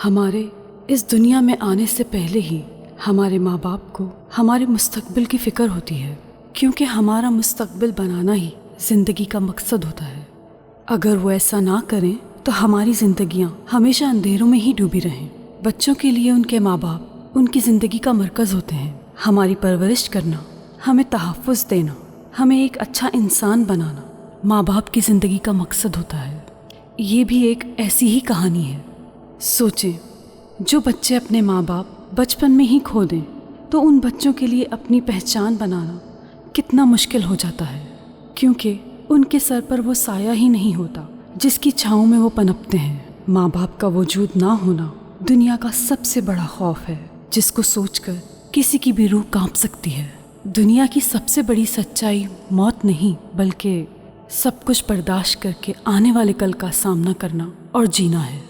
हमारे इस दुनिया में आने से पहले ही हमारे माँ बाप को हमारे मुस्तकबिल की फ़िक्र होती है, क्योंकि हमारा मुस्तकबिल बनाना ही ज़िंदगी का मकसद होता है। अगर वो ऐसा ना करें तो हमारी ज़िंदगियाँ हमेशा अंधेरों में ही डूबी रहें। बच्चों के लिए उनके माँ बाप उनकी ज़िंदगी का मरकज़ होते हैं। हमारी परवरिश करना, हमें तहफ़्फ़ुज़ देना, हमें एक अच्छा इंसान बनाना माँ बाप की ज़िंदगी का मकसद होता है। ये भी एक ऐसी ही कहानी है। सोचें, जो बच्चे अपने माँ बाप बचपन में ही खो दें तो उन बच्चों के लिए अपनी पहचान बनाना कितना मुश्किल हो जाता है, क्योंकि उनके सर पर वो साया ही नहीं होता जिसकी छाँव में वो पनपते हैं। माँ बाप का वजूद ना होना दुनिया का सबसे बड़ा खौफ है, जिसको सोचकर किसी की भी रूह कांप सकती है। दुनिया की सबसे बड़ी सच्चाई मौत नहीं, बल्कि सब कुछ बर्दाश्त करके आने वाले कल का सामना करना और जीना है।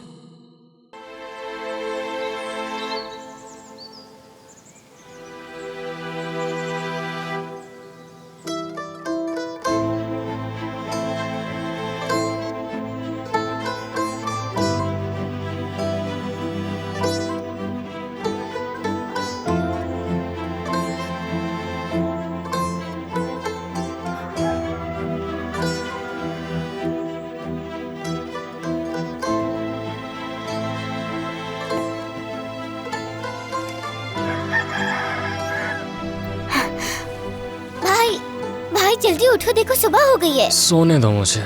जल्दी उठो, देखो सुबह हो गई है। सोने दो मुझे।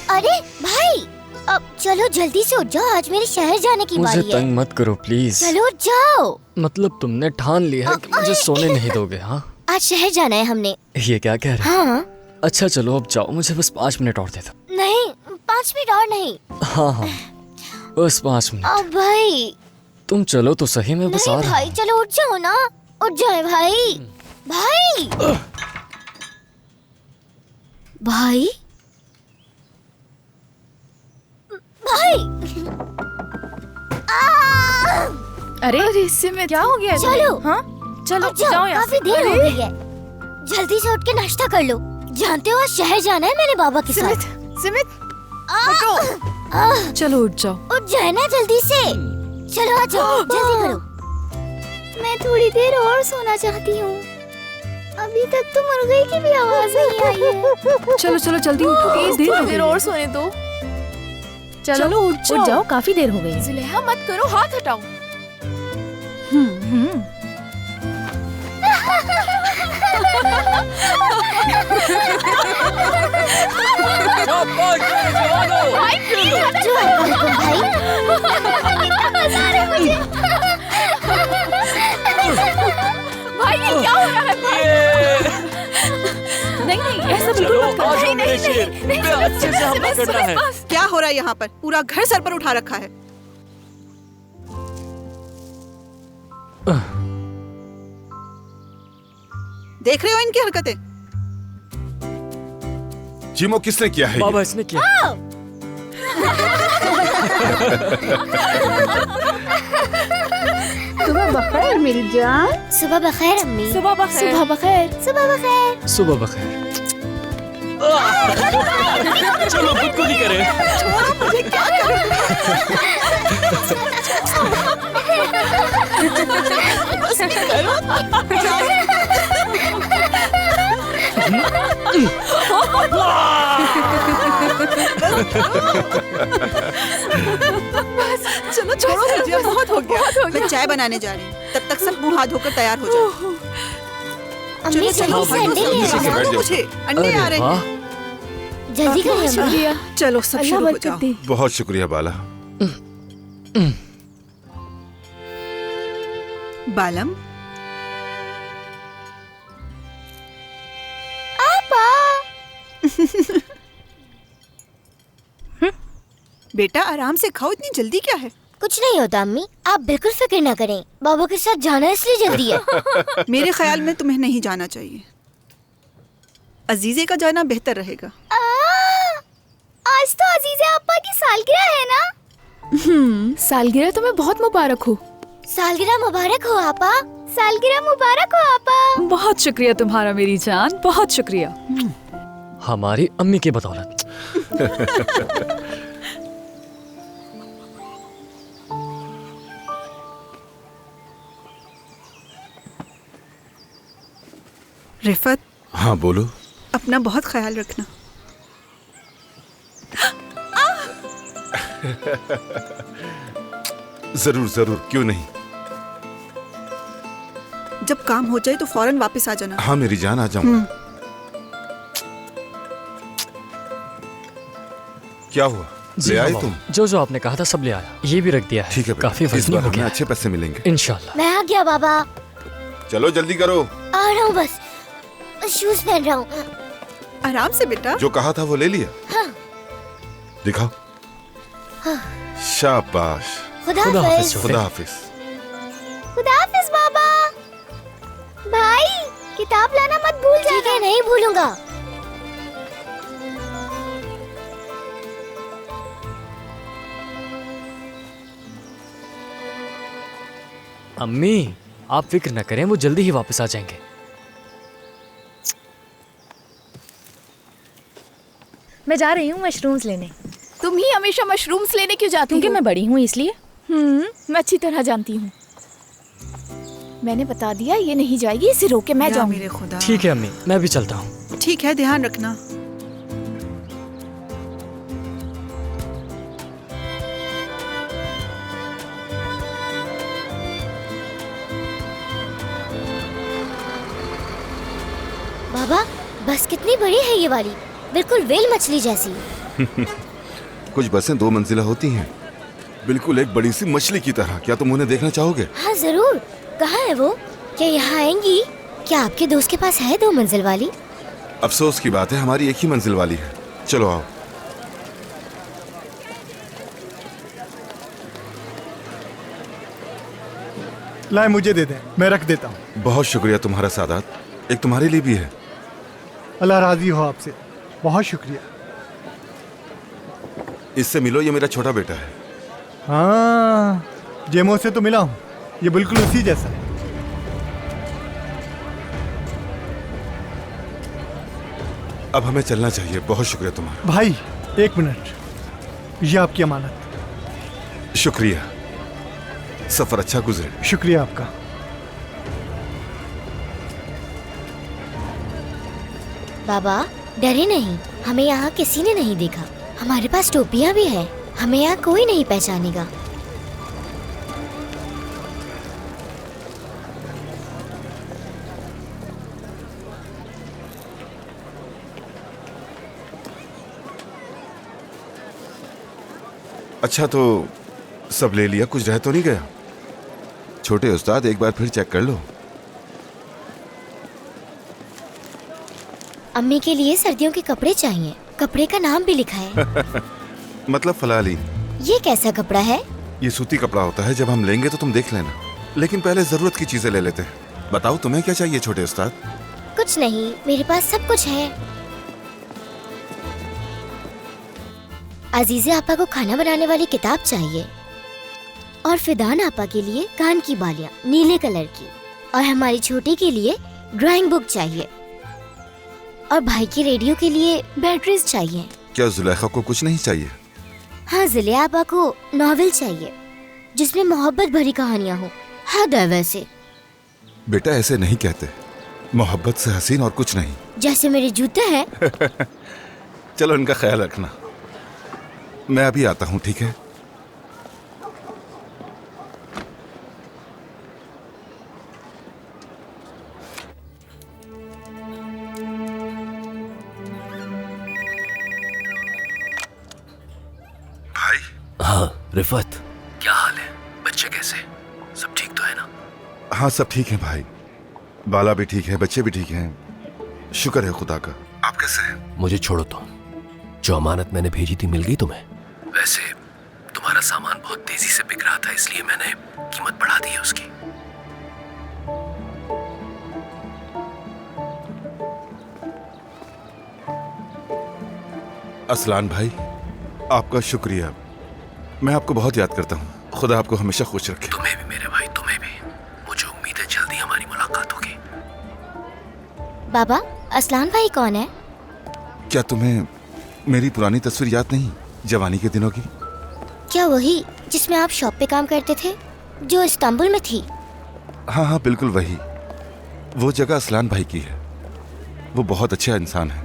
अरे भाई, अब चलो जल्दी से उठ जाओ, आज मेरे शहर जाने की बारी है। मुझे तंग मत करो प्लीज। चलो उठ जाओ। मतलब तुमने ठान लिया है कि मुझे सोने नहीं दोगे? हाँ, आज शहर जाना है हमने। ये क्या कह रहे? हाँ। अच्छा चलो अब जाओ, मुझे बस 5 मिनट और दे दो। नहीं, 5 मिनट और नहीं। हाँ, बस 5 मिनट। अब भाई तुम चलो तो सही, मैं बस आ रहा हूँ। भाई चलो उठ जाओ ना, उठ जाए भाई। भाई भाई भाई अरे इससे में क्या हो गया? चलो हाँ चलो जाओ यहाँ से। काफी देर हो गई है, जल्दी से उठ के नाश्ता कर लो। जानते हो आज शहर जाना है मेरे बाबा के साथ। सिमित चलो उठ जाओ। उठ जाए ना जल्दी से। चलो आ जाओ, जल्दी करो। मैं थोड़ी देर और सोना चाहती हूँ, अभी तक तो मुर्गे की भी आवाज नहीं आई है। चलो चलो जल्दी उठो, थोड़ी देर और सोने दो। चलो उठ जाओ, काफी देर हो गई है। जुलेहा मत करो, हाथ हटाओ। भाई प्लीज भाई भाई ये क्या हो रहा है? नहीं ऐसा बिल्कुल मत करो। नहीं अच्छे से हमला करना है। क्या हो रहा है यहाँ पर? पूरा घर सर पर उठा रखा है। देख रहे हो इनकी हरकतें? जीमो, किसने किया है? बाबा इसने किया। सुबह बखैर मेरी जान। सुबह बखैर अम्मी। सुबह बखैर। सुबह बखैर। सुबह बखैर। सुबह बखैर। चलो खुद को भी करें। चलो छोड़ो मुझे, बहुत हो गया। मैं चाय बनाने जा रही हूँ, तब तक सब मुंह हाथ धोकर तैयार हो जाओ। अम्मी जल्दी से अंडे ले आओ। मुझे अंडे आ रहे हैं। जल्दी करिए अम्मी। चलो सब शुरू हो जाओ। बहुत शुक्रिया बाला। बालम, बेटा आराम से खाओ, इतनी जल्दी क्या है? कुछ नहीं होता अम्मी, आप बिल्कुल फिक्र ना करें। बाबा के साथ जाना इसलिए जल्दी है। मेरे ख्याल में तुम्हें नहीं जाना चाहिए, अजीजे का जाना बेहतर रहेगा। आज तो अजीजे आपा की सालगिरह है ना? सालगिरह तुम्हें बहुत मुबारक हो। सालगिरह मुबारक हो आपा। सालगिरह मुबारक हो आपा। बहुत शुक्रिया तुम्हारा मेरी जान, बहुत शुक्रिया। हमारी अम्मी की बदौलत। रिफत, हाँ बोलो। अपना बहुत ख्याल रखना। जरूर जरूर, क्यों नहीं। जब काम हो जाए तो फौरन वापस आ जाना। हाँ मेरी जान, आ जाऊं। क्या हुआ, ले आए तुम? जो जो आपने कहा था सब ले आया, ये भी रख दिया है। ठीक है काफी इस वजनी बार हो हमें गया अच्छे पैसे मिलेंगे इंशाल्लाह। मैं आ गया बाबा। चलो जल्दी करो। आ रहा हूँ, बस शूज पहन रहा हूँ। आराम से बेटा। जो कहा था वो ले लिया? हाँ। दिखाओ। शाबाश। खुदा खुदा हाफिज। हाफिज। खुदा हाफिज। खुदा हाफिज बाबा। भाई किताब लाना मत भूल जाना। ठीक है, नहीं भूलूंगा। अम्मी आप फिक्र न करें, वो जल्दी ही वापस आ जाएंगे। मैं जा रही हूँ मशरूम्स लेने। तुम ही हमेशा मशरूम्स लेने क्यों जाती क्योंकि हो? मैं बड़ी हूँ इसलिए। मैं अच्छी तरह जानती हूँ। मैंने बता दिया ये नहीं जाएगी, इसे रोक के मैं या जाऊंगी। मेरे खुदा। ठीक है अम्मी, मैं भी चलता हूँ। ठीक है, ध्यान रखना। बाबा बस कितनी बड़ी है ये वाली, बिल्कुल वेल मछली जैसी। कुछ बसें 2 मंजिला होती हैं, बिल्कुल एक बड़ी सी मछली की तरह। क्या तुम उन्हें देखना चाहोगे? हाँ जरूर। कहाँ है वो? क्या यहाँ आएंगी? क्या आपके दोस्त के पास है 2 मंजिल वाली? अफसोस की बात है, हमारी एक ही मंजिल वाली है। चलो आओ। लाए मुझे दे दें, मैं रख देता हूँ। बहुत शुक्रिया तुम्हारा सादात, एक तुम्हारे लिए भी है। अल्लाह राजी हो आपसे, बहुत शुक्रिया। इससे मिलो, ये मेरा छोटा बेटा है। हाँ, जेमो से तो मिला हूँ, ये बिल्कुल उसी जैसा है। अब हमें चलना चाहिए। बहुत शुक्रिया तुम्हारा। भाई 1 मिनट, ये आपकी अमानत। शुक्रिया, सफर अच्छा गुजरे। शुक्रिया आपका। बाबा डरे नहीं, हमें यहाँ किसी ने नहीं देखा। हमारे पास टोपियाँ भी है, हमें यहाँ कोई नहीं पहचानेगा। अच्छा तो सब ले लिया, कुछ रह तो नहीं गया? छोटे उस्ताद एक बार फिर चेक कर लो। अम्मी के लिए सर्दियों के कपड़े चाहिए, कपड़े का नाम भी लिखा है। मतलब फलाली। ये कैसा कपड़ा है? ये सूती कपड़ा होता है, जब हम लेंगे तो तुम देख लेना। लेकिन पहले जरूरत की चीजें ले लेते हैं। बताओ तुम्हें क्या चाहिए छोटे उस्ताद? कुछ नहीं, मेरे पास सब कुछ है। अजीजे आपा को खाना बनाने वाली किताब चाहिए, और फिदान आपा के लिए कान की बालियां नीले कलर की, और हमारी छोटी के लिए ड्राइंग बुक चाहिए, और भाई की रेडियो के लिए बैटरीज चाहिए। क्या जुलेखा को कुछ नहीं चाहिए? हाँ, जिले आपा को नॉवेल चाहिए जिसमें मोहब्बत भरी कहानियां हो। हद है वैसे। बेटा ऐसे नहीं कहते, मोहब्बत से हसीन और कुछ नहीं। जैसे मेरे जूते हैं। चलो इनका ख्याल रखना, मैं अभी आता हूँ, ठीक है? भाई। हाँ रिफत, क्या हाल है? बच्चे कैसे? सब ठीक तो है ना? हाँ सब ठीक है भाई, बाला भी ठीक है, बच्चे भी ठीक हैं, शुक्र है खुदा का। आप कैसे हैं? मुझे छोड़ो तो, जो अमानत मैंने भेजी थी मिल गई तुम्हें? वैसे तुम्हारा सामान बहुत तेजी से बिक रहा था, इसलिए मैंने कीमत बढ़ा दी है उसकी। असलान भाई, आपका शुक्रिया। मैं आपको बहुत याद करता हूँ। खुदा आपको हमेशा खुश रखे। तुम्हें भी मेरे भाई, तुम्हें भी। मुझे उम्मीद है जल्दी हमारी मुलाकात होगी। बाबा, असलान भाई कौन है? क्या तुम्हें मेरी पुरानी तस्वीर याद नहीं, जवानी के दिनों की? क्या वही जिसमें आप शॉप पे काम करते थे, जो इस्तांबुल में थी? हाँ हाँ बिल्कुल वही। वो जगह असलान भाई की है। वो बहुत अच्छा इंसान है।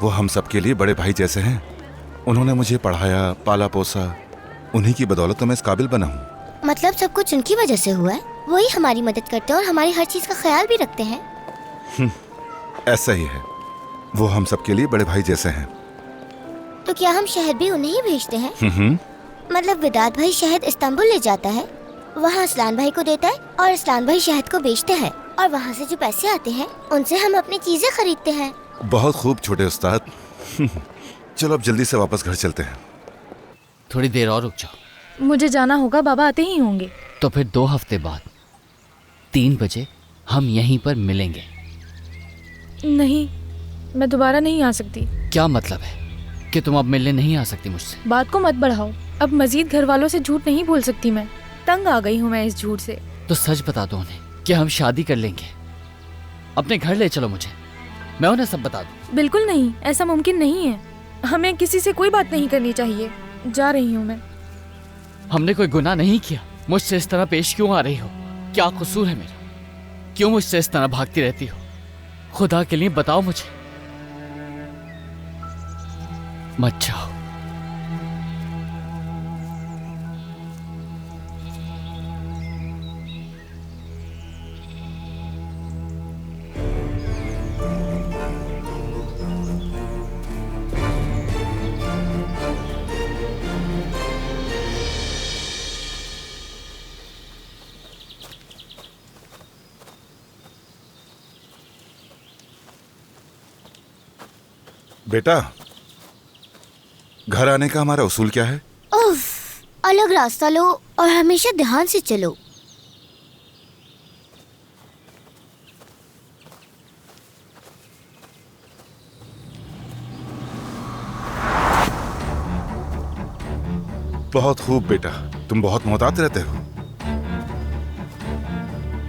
वो हम सबके लिए बड़े भाई जैसे हैं। उन्होंने मुझे पढ़ाया, पाला पोसा। उन्हीं की बदौलत तो मैं इस काबिल बना हूँ। मतलब सब कुछ उनकी वजह से हुआ है। वही हमारी मदद करते हैं और हमारी हर चीज का ख्याल भी रखते हैं। ऐसा ही है, वो हम सबके लिए बड़े भाई जैसे हैं। तो क्या हम शहद भी उन्हें ही भेजते हैं? मतलब विदात भाई शहद इस्तांबुल ले जाता है, वहाँ असलान भाई को देता है और असलान भाई शहद को बेचते हैं, और वहाँ से जो पैसे आते हैं उनसे हम अपनी चीजें खरीदते हैं। बहुत खूब छोटे उस्ताद। चलो अब जल्दी से वापस घर चलते हैं। थोड़ी देर और रुक जाओ। मुझे जाना होगा, बाबा आते ही होंगे। तो फिर 2 हफ्ते बाद 3 बजे हम यहीं पर मिलेंगे। नहीं, मैं दोबारा नहीं आ सकती। क्या मतलब है कि तुम अब मिलने नहीं आ सकती मुझसे? बात को मत बढ़ाओ। अब मजीद घर वालों से झूठ नहीं बोल सकती मैं। तंग आ गई हूँ मैं इस झूठ से। तो सच बता दो उन्हें कि हम शादी कर लेंगे। अपने घर ले चलो मुझे, मैं उन्हें सब बता दूँ। बिल्कुल नहीं, ऐसा मुमकिन नहीं है। हमें किसी से कोई बात नहीं करनी चाहिए। जा रही हूँ मैं। हमने कोई गुनाह नहीं किया। मुझसे इस तरह पेश क्यों आ रही हो? क्या कसूर है मेरा? क्यों मुझसे इस तरह भागती रहती हो? खुदा के लिए बताओ मुझे। मत जाओ। बेटा, घर आने का हमारा उसूल क्या है? उफ, अलग रास्ता लो और हमेशा ध्यान से चलो। बहुत खूब बेटा, तुम बहुत मोहतात रहते हो।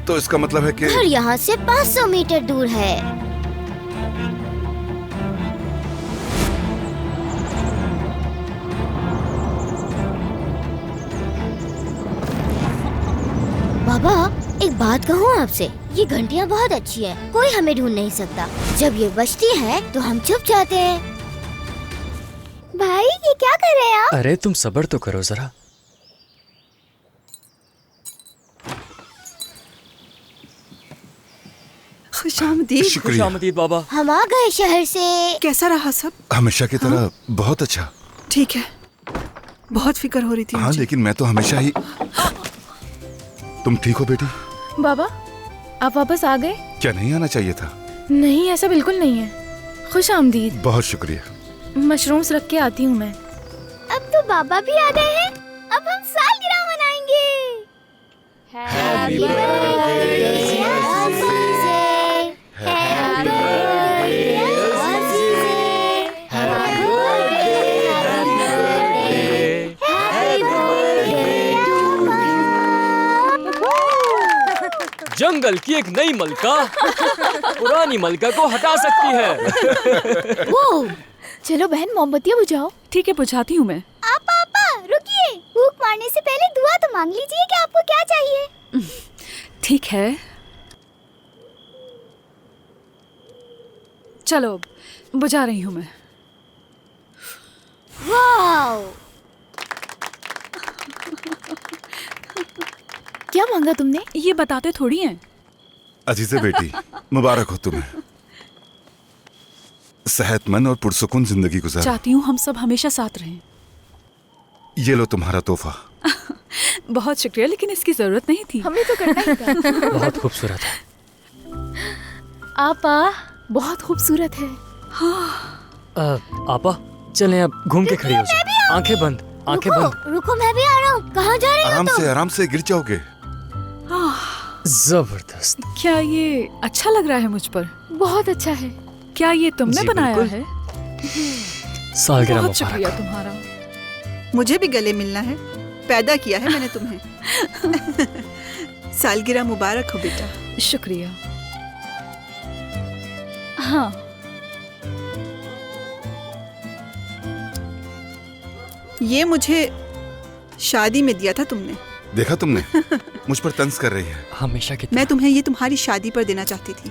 तो इसका मतलब है कि घर यहाँ से 500 मीटर दूर है। बाबा, एक बात कहूँ आपसे, ये घंटियाँ बहुत अच्छी है, कोई हमें ढूंढ नहीं सकता। जब ये बजती है तो हम छुप जाते हैं। भाई, ये क्या कर रहे हैं आप? अरे तुम सब्र तो करो जरा। खुशामदीद। शुक्रिया। खुशामदीद बाबा। हम आ गए शहर से। कैसा रहा सब? हमेशा की तरह बहुत अच्छा। ठीक है, बहुत फिक्र हो रही थी हाँ, मुझे। लेकिन मैं तो हमेशा ही। तुम ठीक हो बेटी? बाबा, आप वापस आ गए? क्या नहीं आना चाहिए था? नहीं, ऐसा बिल्कुल नहीं है। खुश आमदीद। बहुत शुक्रिया। मशरूम्स रख के आती हूँ मैं। अब तो बाबा भी आ गए हैं। अब हम सालगिरह मनाएंगे। Happy birthday, Azize. Happy birthday, Azize. Happy birthday, happy birthday to you. जंगल की एक नई मलका पुरानी मलका को हटा सकती है। वो चलो बहन, मोमबत्तियाँ बुझाओ। ठीक है, बुझाती हूँ मैं। पापा रुकिए, भूख मारने से पहले दुआ तो मांग लीजिए कि आपको क्या चाहिए। ठीक है, चलो बुझा रही हूँ मैं। वाओ, क्या मांगा तुमने? ये बताते थोड़ी हैं। अजीजे बेटी, मुबारक हो तुम्हें। सेहतमंद और पुरसुकून जिंदगी गुजार। चाहती हूँ हम सब हमेशा साथ रहें। ये लो तुम्हारा तोहफा। बहुत शुक्रिया, लेकिन इसकी जरूरत नहीं थी। हमें तो करना ही था। बहुत खूबसूरत है। आपा, बहुत खूबसूरत है। आपा, चलें अब घूम के खड़ी हो जाओ। आंखें बंद, आंखें बंद। रुको, मैं भी आ रहा हूँ। कहाँ जा रहे हो? आराम से गिर जाओगे। जबरदस्त। क्या ये अच्छा लग रहा है मुझ पर? बहुत अच्छा है। क्या ये तुमने जी, बनाया बिल्कुल। है? सालगिरह बहुत शुक्रिया मुबारक। तुम्हारा। मुझे भी गले मिलना है, पैदा किया है मैंने तुम्हें। सालगिरह मुबारक हो बेटा। शुक्रिया। हाँ, ये मुझे शादी में दिया था तुमने। देखा तुमने? मुझ पर तंज कर रही है। हमेशा की मैं तुम्हें ये तुम्हारी शादी पर देना चाहती थी।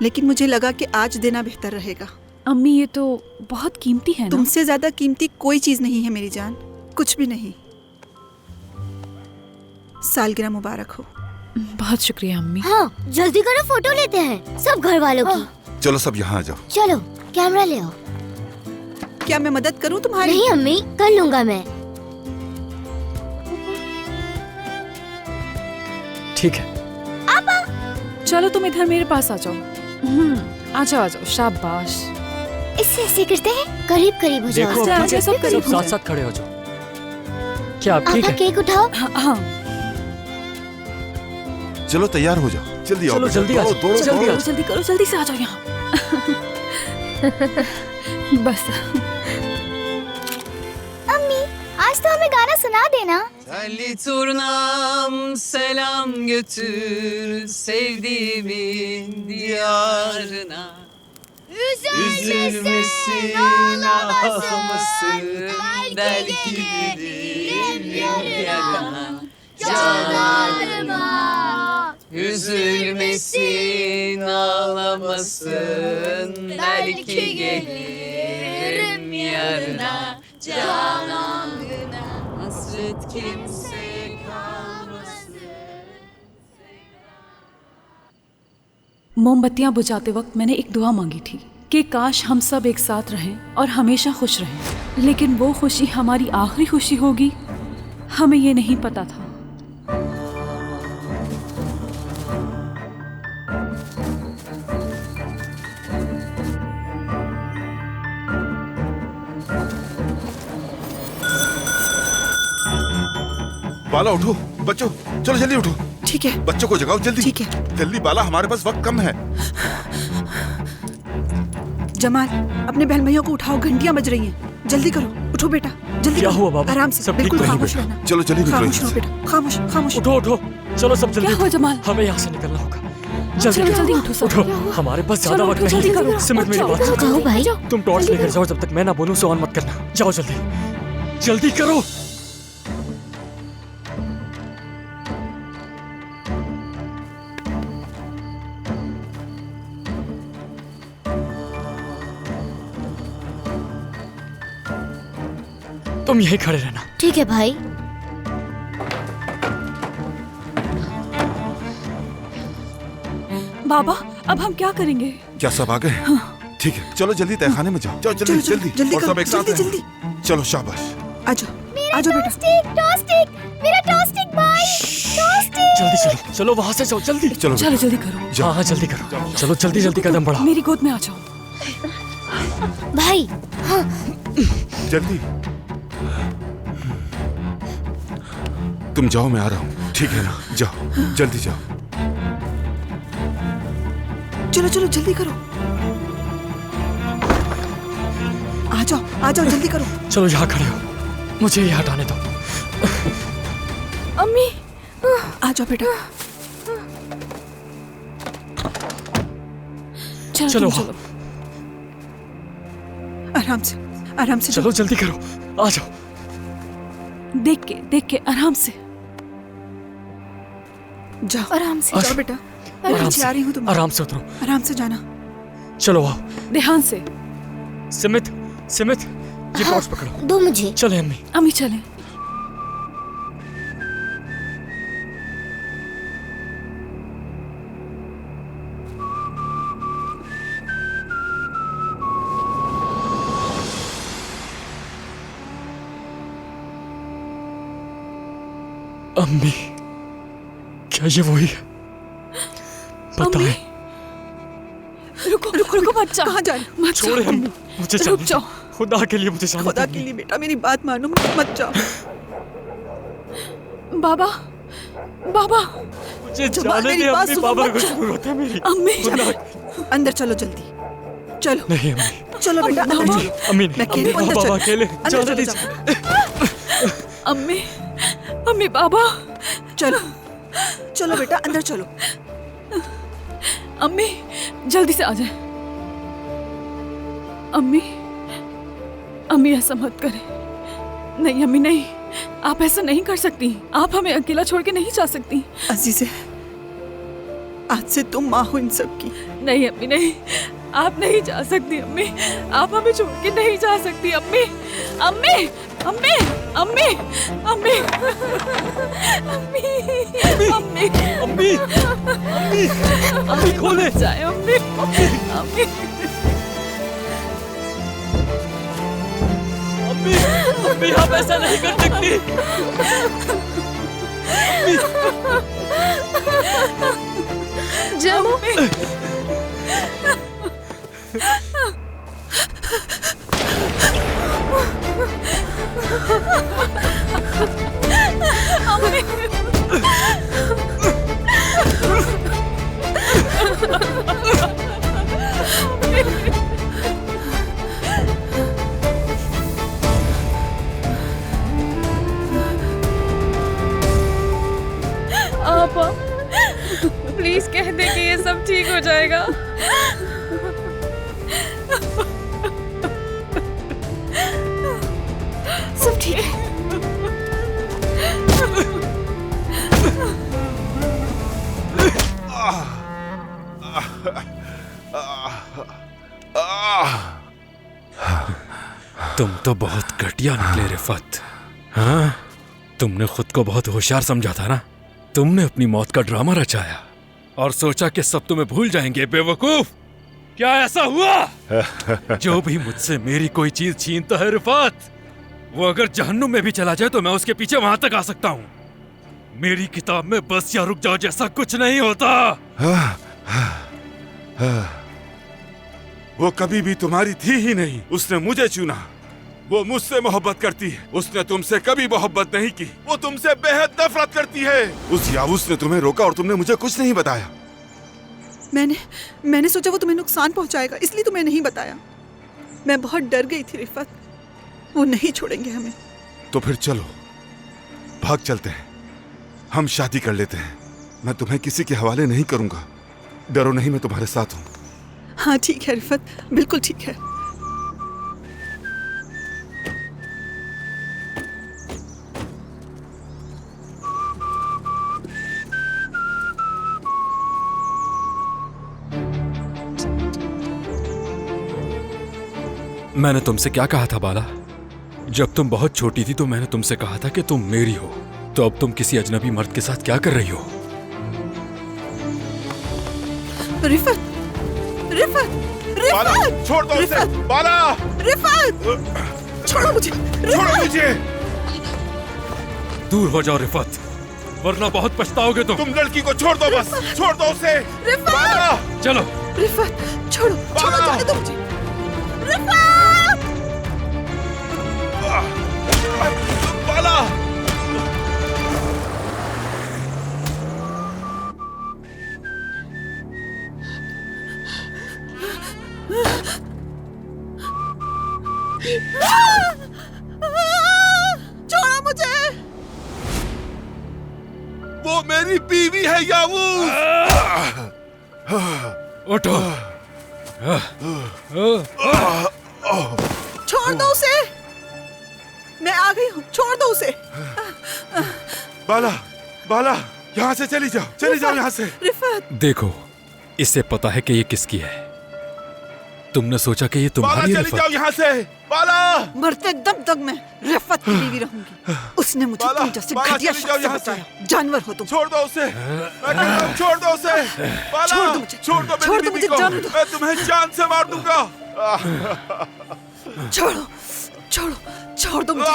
लेकिन मुझे लगा कि आज देना बेहतर रहेगा। अम्मी ये तो बहुत कीमती है ना। तुमसे ज्यादा कीमती कोई चीज नहीं है मेरी जान, कुछ भी नहीं। सालगिरह मुबारक हो। बहुत शुक्रिया अम्मी। हाँ जल्दी करो, फोटो लेते हैं सब घर वालों की। चलो सब यहाँ आ जाओ। चलो कैमरा ले आओ। क्या मैं मदद करूं तुम्हारी? नहीं अम्मी, कर लूंगा मैं। ठीक है। चलो तुम इधर मेरे पास आ जाओ। आ जाओ आ जाओ, शाबाश। इससे ऐसे करते हैं, करीब करीब हो जाओ। देखो अच्छा, अब अच्छा, सब सब करीब हो साथ जाए। साथ खड़े हो जाओ। क्या आप ठीक आपा है? केक उठाओ। हाँ चलो तैयार हो जाओ, जल्दी आओ। चलो बेटा, जल्दी आ दौड़ो, जाओ, दौड़ो, जल्दी दौड़ो। आ जाओ। जल्दी करो, जल्दी से आ जाओ यहाँ। अम्मी आज तो हमें गाना सुना देना। Ali turnam selam götür sevdiğimin diyarına. Üzülmesin ağlamasın belki gelirim yarına canlarıma. Üzülmesin ağlamasın belki gelirim yarına canlarına. Hasret kimse kalmasın. मोमबत्तियां बुझाते वक्त मैंने एक दुआ मांगी थी कि काश हम सब एक साथ रहें और हमेशा खुश रहें। लेकिन वो खुशी हमारी आखिरी खुशी होगी, हमें ये नहीं पता था। बाला उठो, बच्चों चलो जल्दी उठो। ठीक है बच्चों को जगाओ जल्दी। ठीक है। जल्दी बाला, हमारे पास वक्त कम है। जमाल, अपने बहन भैया को उठाओ, घंटियां बज रही हैं। जल्दी करो, उठो बेटा, जल्दी क्या करो। हुआ बाबा? आराम से, सब ठीक बिल्कुल तो है खामोश बेटा? रहना। चलो जल्दी निकलो खामोश यहाँ रहो से। बेटा, खामोश खामोश। उठो उठो, चलो सब जल्दी। क्या हुआ जमाल? हमें यहाँ से निकलना होगा। चलो जल्दी जल्दी उठो सब। उठो, हमारे पास ज्यादा चलो, वक्त उठो, जल्दी नहीं करो। है। सिमट मेरी बात सुनो। कहो भाई। तुम टॉर्च लेकर जाओ, जब तक मैं ना बोलूं सो ऑन मत करना। जाओ जल्दी, जल्दी करो। तुम यहीं खड़े रहना। ठीक है भाई। बाबा अब हम क्या करेंगे? क्या सब आ गए? ठीक है, चलो जल्दी तहखाने में जाओ। जाओ जल्दी चलो, चलो, जल्दी जल्दी और करो, सब एक साथ जल्दी, हैं। जल्दी। चलो शाबाश। आ जाओ, आ जाओ बेटा। टॉस्टिक, मेरा टॉस्टिक भाई, टॉस्टिक। जल्दी चलो, चलो वहां से जाओ जल्दी। चलो चलो बेटा। जल्दी करो। हाँ हाँ जल्दी करो। चलो जल्दी जल्दी कदम बढ़ाओ। मेरी गोद में आ जाओ। भाई हाँ जल्दी। तुम जाओ, मैं आ रहा हूँ। ठीक है ना? जाओ जल्दी जाओ। चलो चलो जल्दी करो। आ जाओ जल्दी करो। चलो यहाँ खड़े हो, मुझे ये हटाने दो। अम्मी आ जाओ बेटा। चलो चलो तुम चलो। आराम से चलो जल्दी करो, आ जाओ। देख के आराम से। जाओ, आराम से जाओ बेटा। आराम पीछे आ रही हूँ से, तुम। आराम से उतरो। आराम से जाना। चलो आओ। ध्यान से। सिमित, सिमित ये टॉर्च पकड़ो। दो मुझे। चले अम्मी। अम्मी चलें। अम्मी, क्या ये वही है? बताएं। रुको बच्चा। कहाँ जा रही हो? मत छोड़े जाओ। अम्मी, मुझे रुक जाने जाओ। दो। खुदा के लिए मुझे जाने खुदा दो। के लिए बेटा मेरी बात मानो, मत जाओ। बाबा बाबा मुझे जमाल, जाने मेरी दे बात अम्मी, सुनो, बाबा मत को जाओ। जरूरत है मेरी। अम्मी खुदा- अंदर चलो जल्दी। चलो नहीं अम्मी, चलो बेटा, अंदर बाबा। चलो। अम्मी मैं कह रही हूँ, नहीं, अंदर बाबा चलो। अकेले अंदर जाने चलो, दीजिए। जाओ। अम्मी बाबा। चलो बेटा, अंदर चलो। अम्मी जल्दी से आ जाए। अम्मी ऐसा मत करें। नहीं अम्मी नहीं, आप ऐसा नहीं कर सकती। आप हमें अकेला छोड़ के नहीं जा सकती। अजीज़े, आज से तुम माँ हो इन सब की। नहीं अम्मी नहीं, आप नहीं जा सकती अम्मी, आप हमें छोड़ के नहीं जा सकती अम्मी। अम्मी अम्मी अम्मी अम्मी अम्मी अम्मी अम्मी अम्मी अम्मी खोले जाए अम्मी अम्मी अम्मी अम्मी आप ऐसा नहीं कर सकती। जाओ आप प्लीज कह दे कि ये सब ठीक हो जाएगा। सब ठीक है। तुम तो बहुत घटिया निकले रिफत। हाँ, तुमने खुद को बहुत होशियार समझा था ना। तुमने अपनी मौत का ड्रामा रचाया और सोचा कि सब तुम्हें भूल जाएंगे। बेवकूफ, क्या ऐसा हुआ? जो भी मुझसे मेरी कोई चीज छीनता है रिफत, वो अगर जहन्नुम में भी चला जाए तो मैं उसके पीछे वहां तक आ सकता हूँ। मेरी किताब में बस या रुक जाओ जैसा कुछ नहीं होता। वो कभी भी तुम्हारी थी ही नहीं, उसने मुझे चुना। वो मुझसे मोहब्बत करती है, उसने तुमसे कभी मोहब्बत नहीं की। वो तुमसे बेहद नफरत करती है। उस यावूस ने तुम्हें रोका और तुमने मुझे कुछ नहीं बताया। मैंने सोचा वो तुम्हें नुकसान पहुंचाएगा, इसलिए तुम्हें नहीं बताया। मैं बहुत डर गई थी रिफत, वो नहीं छोड़ेंगे हमें। तो फिर चलो, भाग चलते हैं, हम शादी कर लेते हैं। मैं तुम्हें किसी के हवाले नहीं करूंगा। डरो नहीं, मैं तुम्हारे साथ हूँ। हाँ ठीक है रिफत, बिल्कुल ठीक है। मैंने तुमसे क्या कहा था बाला? जब तुम बहुत छोटी थी तो मैंने तुमसे कहा था कि तुम मेरी हो। तो अब तुम किसी अजनबी मर्द के साथ क्या कर रही हो? रिफत, रिफत, बाला, रिफत, छोड़ दो उसे। बाला, रिफत, छोड़ो मुझे, छोड़ो मुझे। दूर हो जाओ रिफत, वरना बहुत पछताओगे तुम लड़की को छोड़ दो, बस छोड़ दो उसे। बाला, चलो। रिफत, छोड़ो, छोड़ो, जाने दो मुझे। रिफत! बाला! छोड़ो मुझे। वो मेरी बीवी है यावूस। उठो। छोड़ दो उसे, मैं आ गई हूँ, छोड़ दो उसे। बाला, बाला, यहाँ से चली जाओ यहाँ से। रिफत, देखो, इससे पता है कि ये किसकी है। तुमने सोचा कि ये तुम्हारी है। चली जाओ यहाँ से। बाला, मरते दम तक मैं रिफत की बीवी रहूंगी। उसने मुझे तुम जैसे घटिया शख्स से बचाया। जानवर हो तुम। छोड़ दो उसे। मैं कहता हूँ छोड़ दो उसे। बाला, छोड़ दो मुझे, छोड़ दो छोड़ दो मुझे, जान दो। मैं तुम्हें जान से मार दूंगा। छोड़ो, छोड़ो, छोड़ दो मुझे,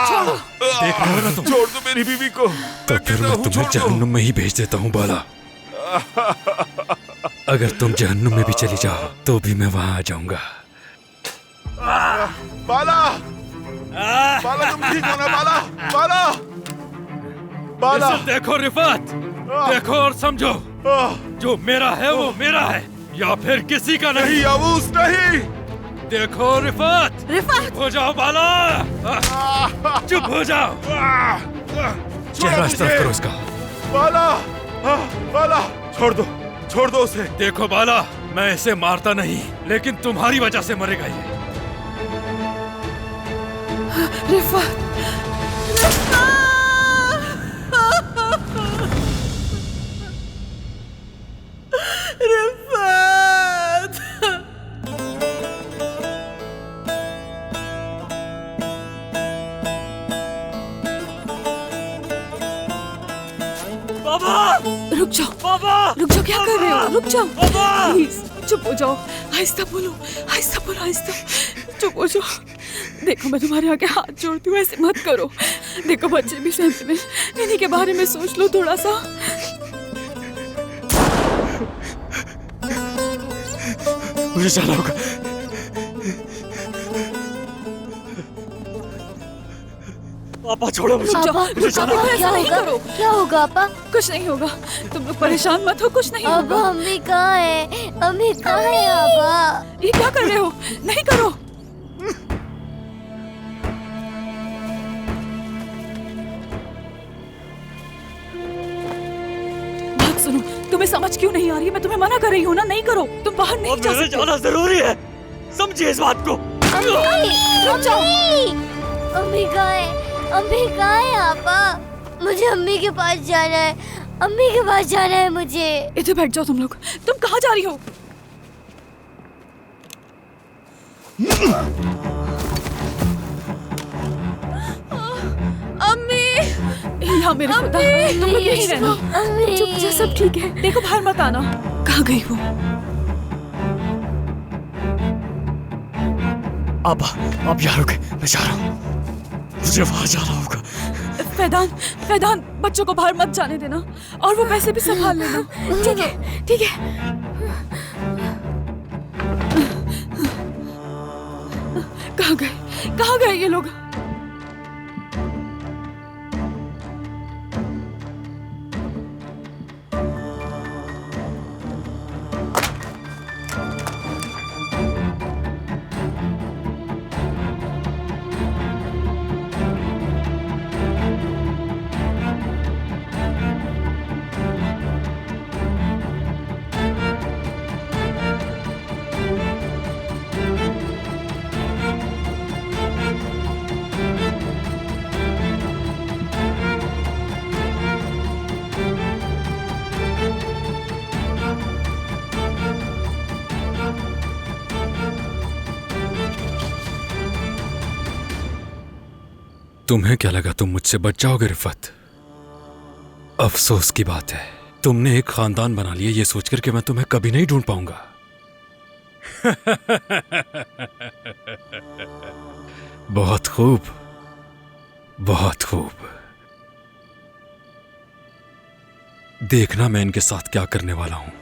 छोड़ो। देख रहे हो ना तुम? छोड़ दो मेरी बीवी को। तो फिर मैं तुम्हें जहन्नुम में ही भेज देता हूँ बाला। अगर तुम जहन्नुम में भी चली जाओ तो भी मैं वहां आ जाऊंगा। बाला, बाला तुम ठीक हो ना? बाला, बाला, बाला। इसे देखो रिफत, देखो और समझो, जो मेरा है वो मेरा है, या फिर किसी का नहीं। यावूस नहीं। देखो रिफत, रिफत, हो जाओ बाला, चुप हो जाओ। चेहरा इस तरफ करो इसका। बाला, बाला, छोड़ दो उसे। देखो बाला, मैं इसे मारता नहीं, लेकिन तुम्हारी वजह से मरेगा ये। रिफत, रिफत। बाला, रुक जाओ बाबा, रुक जाओ, क्या कर रहे हो? रुक जाओ बाबा। प्लीज, चुप हो जाओ। आहिस्ता बोलो, आहिस्ता बोलो, आहिस्ता। चुप हो जाओ। देखो मैं तुम्हारे आगे हाथ जोड़ती हूँ, ऐसे मत करो। देखो बच्चे भी सेंसिटिव हैं, इन्हीं के बारे में सोच लो थोड़ा सा। मुझे जाना होगा। पापा छोड़ो मुझे। पापा, रुक जाओ, पापा, ऐसा नहीं करो। क्या होगा पापा? कुछ नहीं होगा, तुम लोग परेशान मत हो, कुछ नहीं अब होगा। अम्मी कहाँ है? अम्मी कहाँ है पापा? ये क्या कर रहे हो? नहीं करो। बात सुनो, तुम्हें समझ क्यों नहीं आ रही है? मैं तुम्हें मना कर रही हूँ ना, नहीं करो। तुम बाहर नहीं जा मुझे सकते। जाना जरूरी है, समझिए इस बात को। रुक जाओ। अम्मी कहाँ है? अम्मी कहाँ है पापा? मुझे अम्मी के पास जाना है। अम्मी के पास जाना है मुझे। इधर बैठ जाओ तुम लोग। तुम कहाँ जा रही हो? अम्मी, यहाँ मेरे खुदा, तुम लोग यहीं रहना। अम्मी। चुप जा, सब ठीक है। देखो बाहर मत आना। कहाँ गई वो? आप यहाँ रुके, मैं जा रहा हूँ। मुझे वहां जाना होगा। फैदान, फैदान, बच्चों को बाहर मत जाने देना, और वो पैसे भी संभाल लेना। ठीक है, ठीक है। कहाँ गए? कहाँ गए ये लोग? तुम्हें क्या लगा तुम मुझसे बच जाओगे रिफत? अफसोस की बात है, तुमने एक खानदान बना लिया ये सोचकर कि मैं तुम्हें कभी नहीं ढूंढ पाऊंगा। बहुत खूब, बहुत खूब। देखना मैं इनके साथ क्या करने वाला हूं।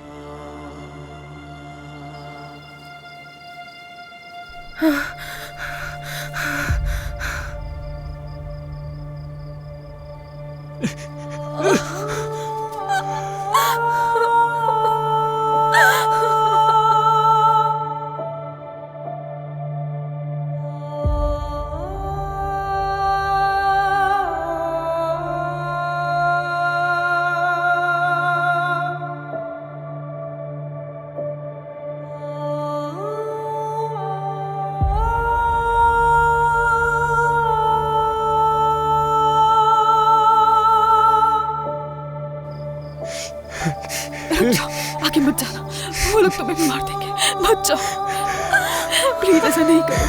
रुक जाओ, आगे मत जाना, वो लोग तुम्हें भी मार देंगे। मत जाओ, प्लीज ऐसा नहीं करो।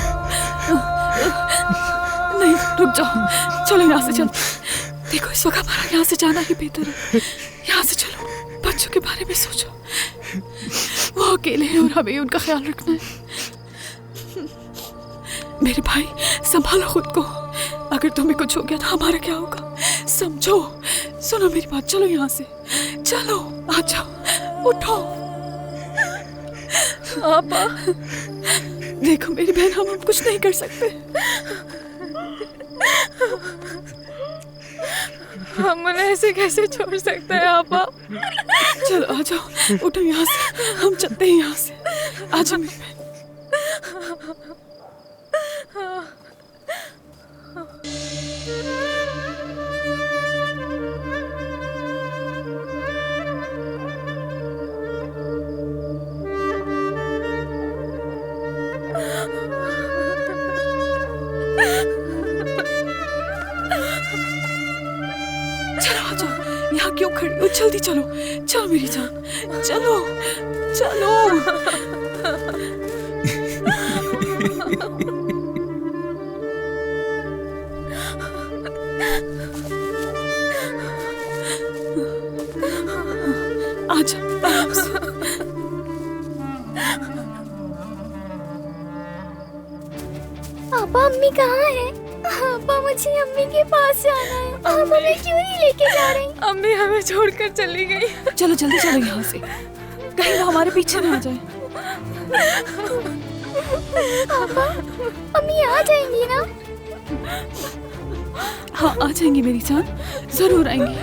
नहीं, रुक जाओ, चलो यहाँ से चलो। देखो इस वक्त हमारा यहाँ से जाना ही बेहतर है। यहाँ से चलो, बच्चों के बारे में सोचो। वो अकेले हैं और हमें उनका ख्याल रखना है। मेरे भाई, संभालो खुद को। अगर तुम्हें कुछ हो गया तो हमारा क्या होगा? समझो, सुनो मेरी बात। चलो यहाँ से, चलो, आ जाओ, उठो। पापा, देखो मेरी बहन, हम कुछ नहीं कर सकते। हम उन्हें ऐसे कैसे छोड़ सकते हैं पापा? चलो आ जाओ, उठो यहाँ से, हम चलते हैं यहाँ से। आ जाओ मेरी बहन। चलो आ जाओ, यहाँ क्यों खड़ी हो? जल्दी चलो, चलो मेरी जान, चलो, चलो। आजा आराम से। पापा अम्मी कहाँ है? पापा मुझे अम्मी के पास जाना है। आप हमें क्यों नहीं लेके जा रही? अम्मी हमें छोड़कर चली गई। चलो जल्दी चलो यहाँ से, कहीं वो हमारे पीछे ना आ जाए। पापा अम्मी आ जाएंगी ना? हाँ आ जाएंगी मेरी जान, जरूर आएंगी।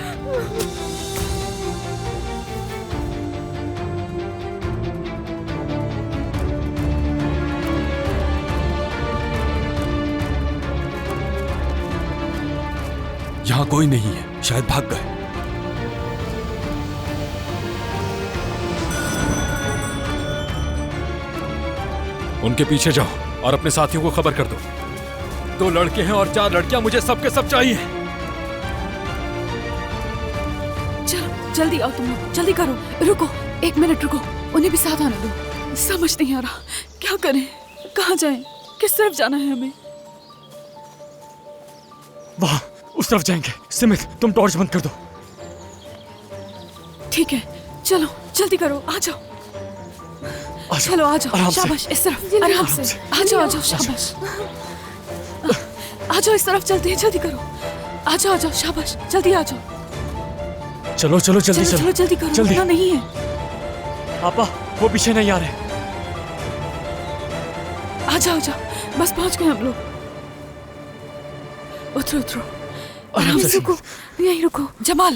यहाँ कोई नहीं है, शायद भाग गए। उनके पीछे जाओ और अपने साथियों को खबर कर दो। 2 लड़के हैं और 4 लड़कियां, मुझे सबके सब चाहिए। चलो जल्दी आओ तुम लोग, जल्दी करो। रुको 1 मिनट रुको, उन्हें भी साथ आने दो। समझ नहीं आ रहा क्या करें, कहाँ जाएं, किस तरफ जाना है हमें? वहां उस तरफ जाएंगे। सिमित तुम टॉर्च बंद कर दो। ठीक है चलो जल्दी करो, आ जाओ। चलो आ जाओ, शाबाश इस तरफ, आराम से आ जाओ, आ जाओ, शाबाश आ जाओ, इस तरफ चलते हैं, जल्दी करो। आ जाओ, आ जाओ, शाबाश जल्दी आ जाओ। चलो चलो जल्दी चलो चलो जल्दी करो, जल्दी। इतना नहीं है। पापा वो पीछे नहीं आ रहे। आ जाओ, आ जाओ, बस पहुंच गए हम लोग। उतरो उतरो, आराम से रुको, यहीं रुको। जमाल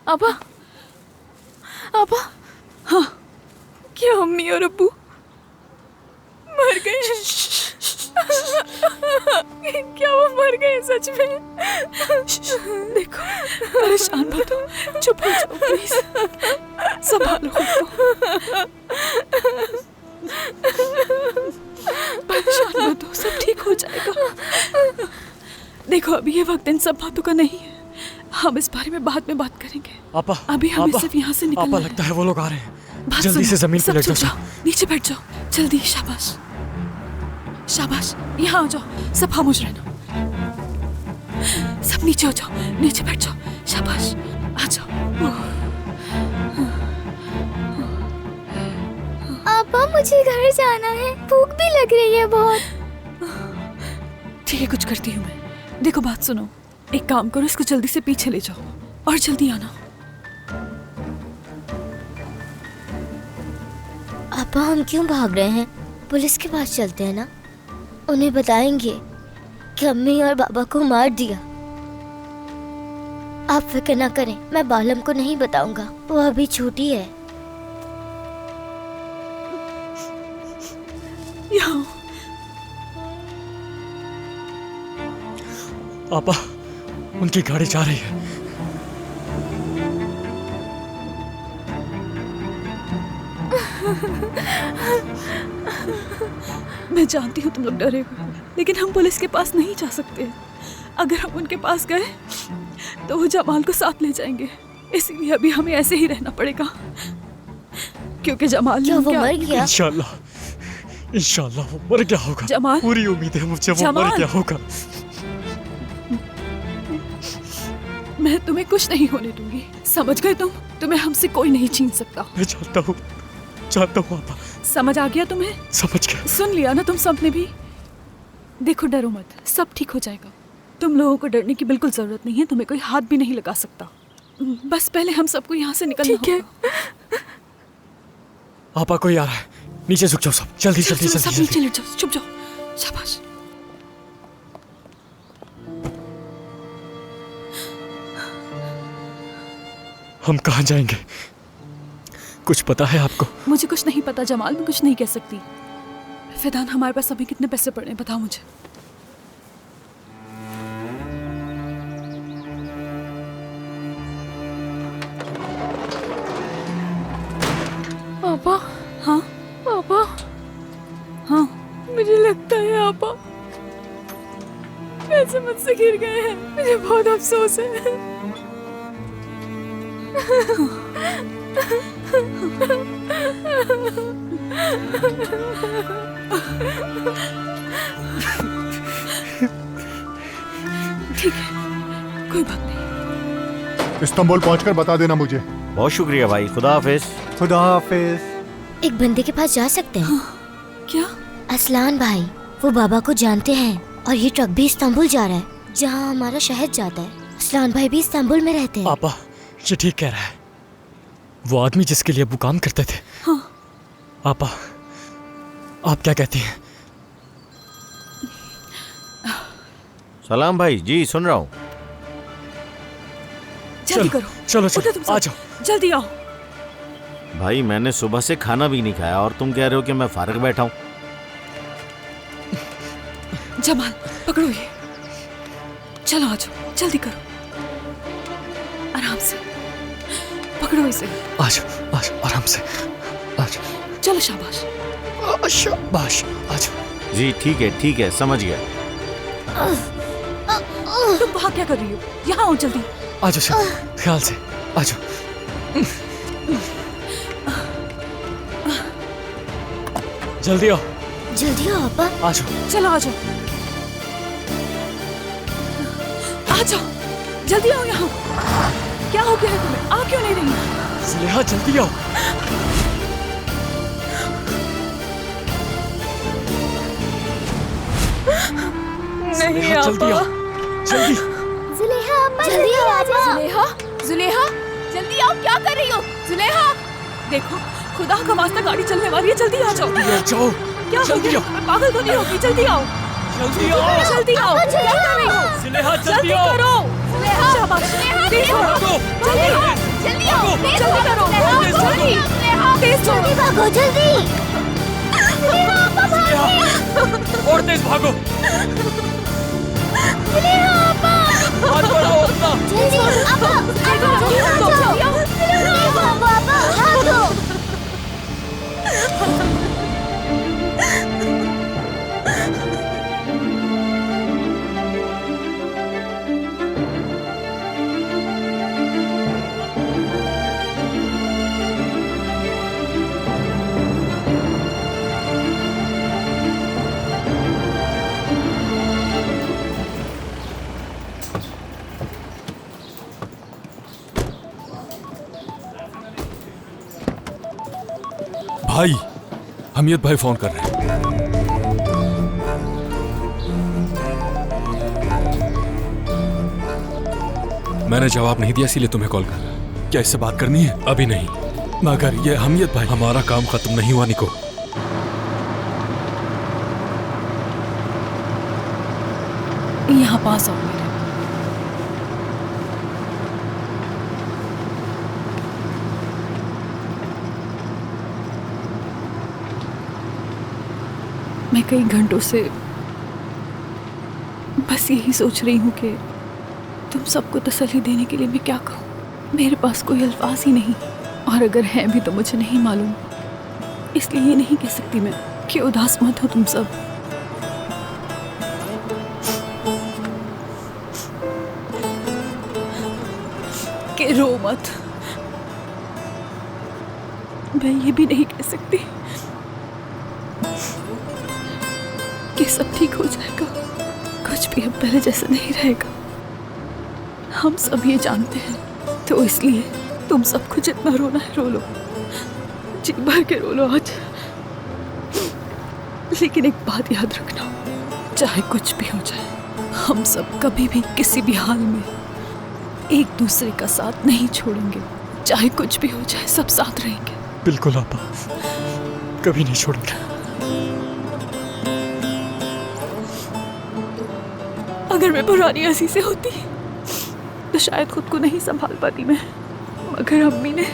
आपा, आपा, हाँ क्या अम्मी और अब्बू मर गए हैं? क्या वो मर गए सच में? देखो परेशान मत हो, चुप हो जाओ प्लीज, संभालो खुद को। परेशान मत हो, सब ठीक हो जाएगा। देखो अभी ये वक्त इन सब बातों का नहीं है, हम इस बारे में बाद में बात करेंगे। पापा अभी हमें पापा, सिर्फ यहाँ से निकलना पापा है। लगता है वो लोग आ रहे हैं। बात जल्दी सुनो, से जमीन पे सब लेट चुप जाओ। जाओ, नीचे बैठ जाओ, जल्दी, शाबाश शाबाश, यहाँ आ जाओ, सब खामोश रहना, सब नीचे हो जाओ, नीचे बैठ जाओ, शाबाश आ जाओ। आपा मुझे घर जाना है, भूख भी लग रही है बहुत। ठीक है कुछ करती हूँ मैं। देखो बात सुनो, एक काम करो, इसको जल्दी से पीछे ले जाओ और जल्दी आना। आपा हम क्यों भाग रहे हैं? पुलिस के पास चलते हैं ना, उन्हें बताएंगे कि अम्मी और बाबा को मार दिया। आप फिक्र ना करें, मैं बालम को नहीं बताऊंगा, वो अभी छोटी है। यहाँ पापा उनकी गाड़ी जा रही है। मैं जानती हूँ तुम लोग डरे हुए, लेकिन हम पुलिस के पास नहीं जा सकते। अगर हम उनके पास गए तो वो जमाल को साथ ले जाएंगे, इसीलिए अभी हमें ऐसे ही रहना पड़ेगा, क्योंकि जमाल ने क्या वो उनके मर आदमी को- गया? इंशाल्लाह वो मर गया होगा। जमाल, पूरी उम्मीद है मुझे वो मर जमाल। गया होगा। मैं तुम्हें कुछ नहीं होने दूंगी, समझ गए तुम? तुम्हें हमसे कोई नहीं छीन सकता। मैं जानता हूँ पापा, समझ आ गया तुम्हें? समझ गया। सुन लिया ना तुम सबने भी? देखो डरो मत, सब ठीक हो जाएगा। तुम लोगों को डरने की बिल्कुल जरूरत नहीं है, तुम्हें कोई हाथ भी नहीं लगा सकता। बस पहले हम सबको यहाँ से निकलना ठीक है। होगा। पापा कोई आ रहा है, नीचे झुक जाओ सब, जल्दी जल्दी सब जल्दी नीचे जल्दी। लेट जाओ, चुप जाओ, शाबाश। हम कहाँ जाएंगे, कुछ पता है आपको? मुझे कुछ नहीं पता जमाल, मैं कुछ नहीं कह सकती। फिदान हमारे पास अभी कितने पैसे पड़े हैं बताओ मुझे। पापा, हाँ पापा, हाँ मुझे लगता है आपा पैसे मुझसे गिर गए हैं, मुझे बहुत अफसोस है। ठीक है, कोई बात नहीं। इस्तांबुल पहुंचकर बता देना मुझे। बहुत शुक्रिया भाई, खुदा हाफिज। खुदा हाफिज। एक बंदे के पास जा सकते हैं? क्या? असलान भाई, वो बाबा को जानते हैं और ये ट्रक भी इस्तांबुल जा रहा है जहाँ हमारा शहर जाता है। असलान भाई भी इस्तांबुल में रहते हैं। पापा ये ठीक कह रहा है। वो आदमी जिसके लिए वो काम करते थे। हाँ। पापा आप क्या कहती हैं? सलाम भाई जी, सुन रहा हूँ। जल्दी करो, चलो उठो तुम सब। आ जाओ। जल्दी आओ। भाई मैंने सुबह से खाना भी नहीं खाया और तुम कह रहे हो कि मैं फारग बैठा हूँ। जमाल पकड़ो ये। चलो आ जाओ, जल्दी करो, आराम से पकड़ो इसे। आ जाओ आराम से आ जाओ। चलो शाबाश शाबाश, आ जाओ। जी ठीक है, समझ गया। तुम वहाँ क्या कर रही हो? यहाँ आओ जल्दी। आ जाओ ख्याल से, आ जाओ। जल्दी आओ। जल्दी आओ पापा। आ जाओ। चलो आ जाओ, आ जाओ, जल्दी आओ यहाँ। क्या हो गया है तुम्हें? आ क्यों नहीं रही? ज़ुलेहा जल्दी आओ। नहीं जल्दी आओ, जल्दी। जुलेहा जल्दी आ जाओ। जुलेहा जल्दी आओ। क्या कर रही हो जुलेहा? देखो खुदा का वास्ता गाड़ी चलने वाली है, जल्दी आ जाओ। जाओ। क्या हो जल्दी गया? आओ। मैं पागल तो नहीं होगी? जल्दी आओ, जल्दी आओ। जल्दी आओ। क्या कर रही हो? ज़ुलेहा जल्दी जल्दी आओ। करो। शाबाश, तेज करो। भागो। जल्दी आओ, जल्दी आओ। जल्दी करो, जल्दी तेज जल्दी करो। भागो जल्दी। और तेज भागो। हाथ बढ़ाओ अपना। जल्दी भाई, हमीद भाई फोन कर रहे हैं। मैंने जवाब नहीं दिया इसीलिए तुम्हें कॉल कर। क्या इससे बात करनी है? अभी नहीं, मगर ये हमीद भाई, हमारा काम खत्म नहीं हुआ निको। यहाँ पास आओ मेरे। मैं कई घंटों से बस यही सोच रही हूँ कि तुम सबको तसल्ली देने के लिए मैं क्या कहूँ। मेरे पास कोई अल्फाज ही नहीं, और अगर हैं भी तो मुझे नहीं मालूम। इसलिए ये नहीं कह सकती मैं कि उदास मत हो तुम सब। कि रो मत। मैं ये भी नहीं कह सकती कि सब ठीक हो जाएगा। कुछ भी अब पहले जैसा नहीं रहेगा, हम सब ये जानते हैं। तो इसलिए तुम सबको जितना रोना है रो लो, जी भर के रो लो आज। लेकिन एक बात याद रखना, चाहे कुछ भी हो जाए, हम सब कभी भी किसी भी हाल में एक दूसरे का साथ नहीं छोड़ेंगे। चाहे कुछ भी हो जाए, सब साथ रहेंगे। बिल्कुल आपा, कभी नहीं छोड़ेंगे। अगर मैं पुरानी हंसी से होती तो शायद खुद को नहीं संभाल पाती मैं, मगर अम्मी ने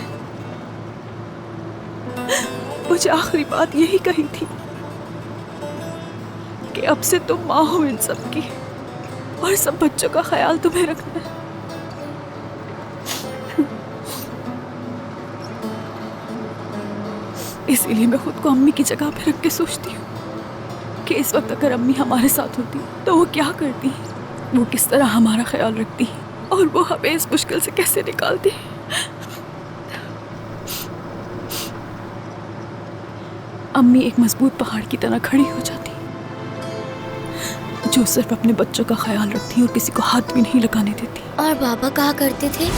मुझे आखिरी बात यही कही थी कि अब से तुम माँ हो इन सब की, और सब बच्चों का ख्याल तुम्हें रखना है। इसीलिए मैं खुद को अम्मी की जगह पे रख के सोचती हूँ कि इस वक्त अगर अम्मी हमारे साथ होती तो वो क्या करती, वो किस तरह हमारा ख्याल रखती, और वो हमें इस मुश्किल से कैसे निकालती। अम्मी एक मजबूत पहाड़ की तरह खड़ी हो जाती, जो सिर्फ अपने बच्चों का ख्याल रखती और किसी को हाथ भी नहीं लगाने देती। और बाबा कहा करते थे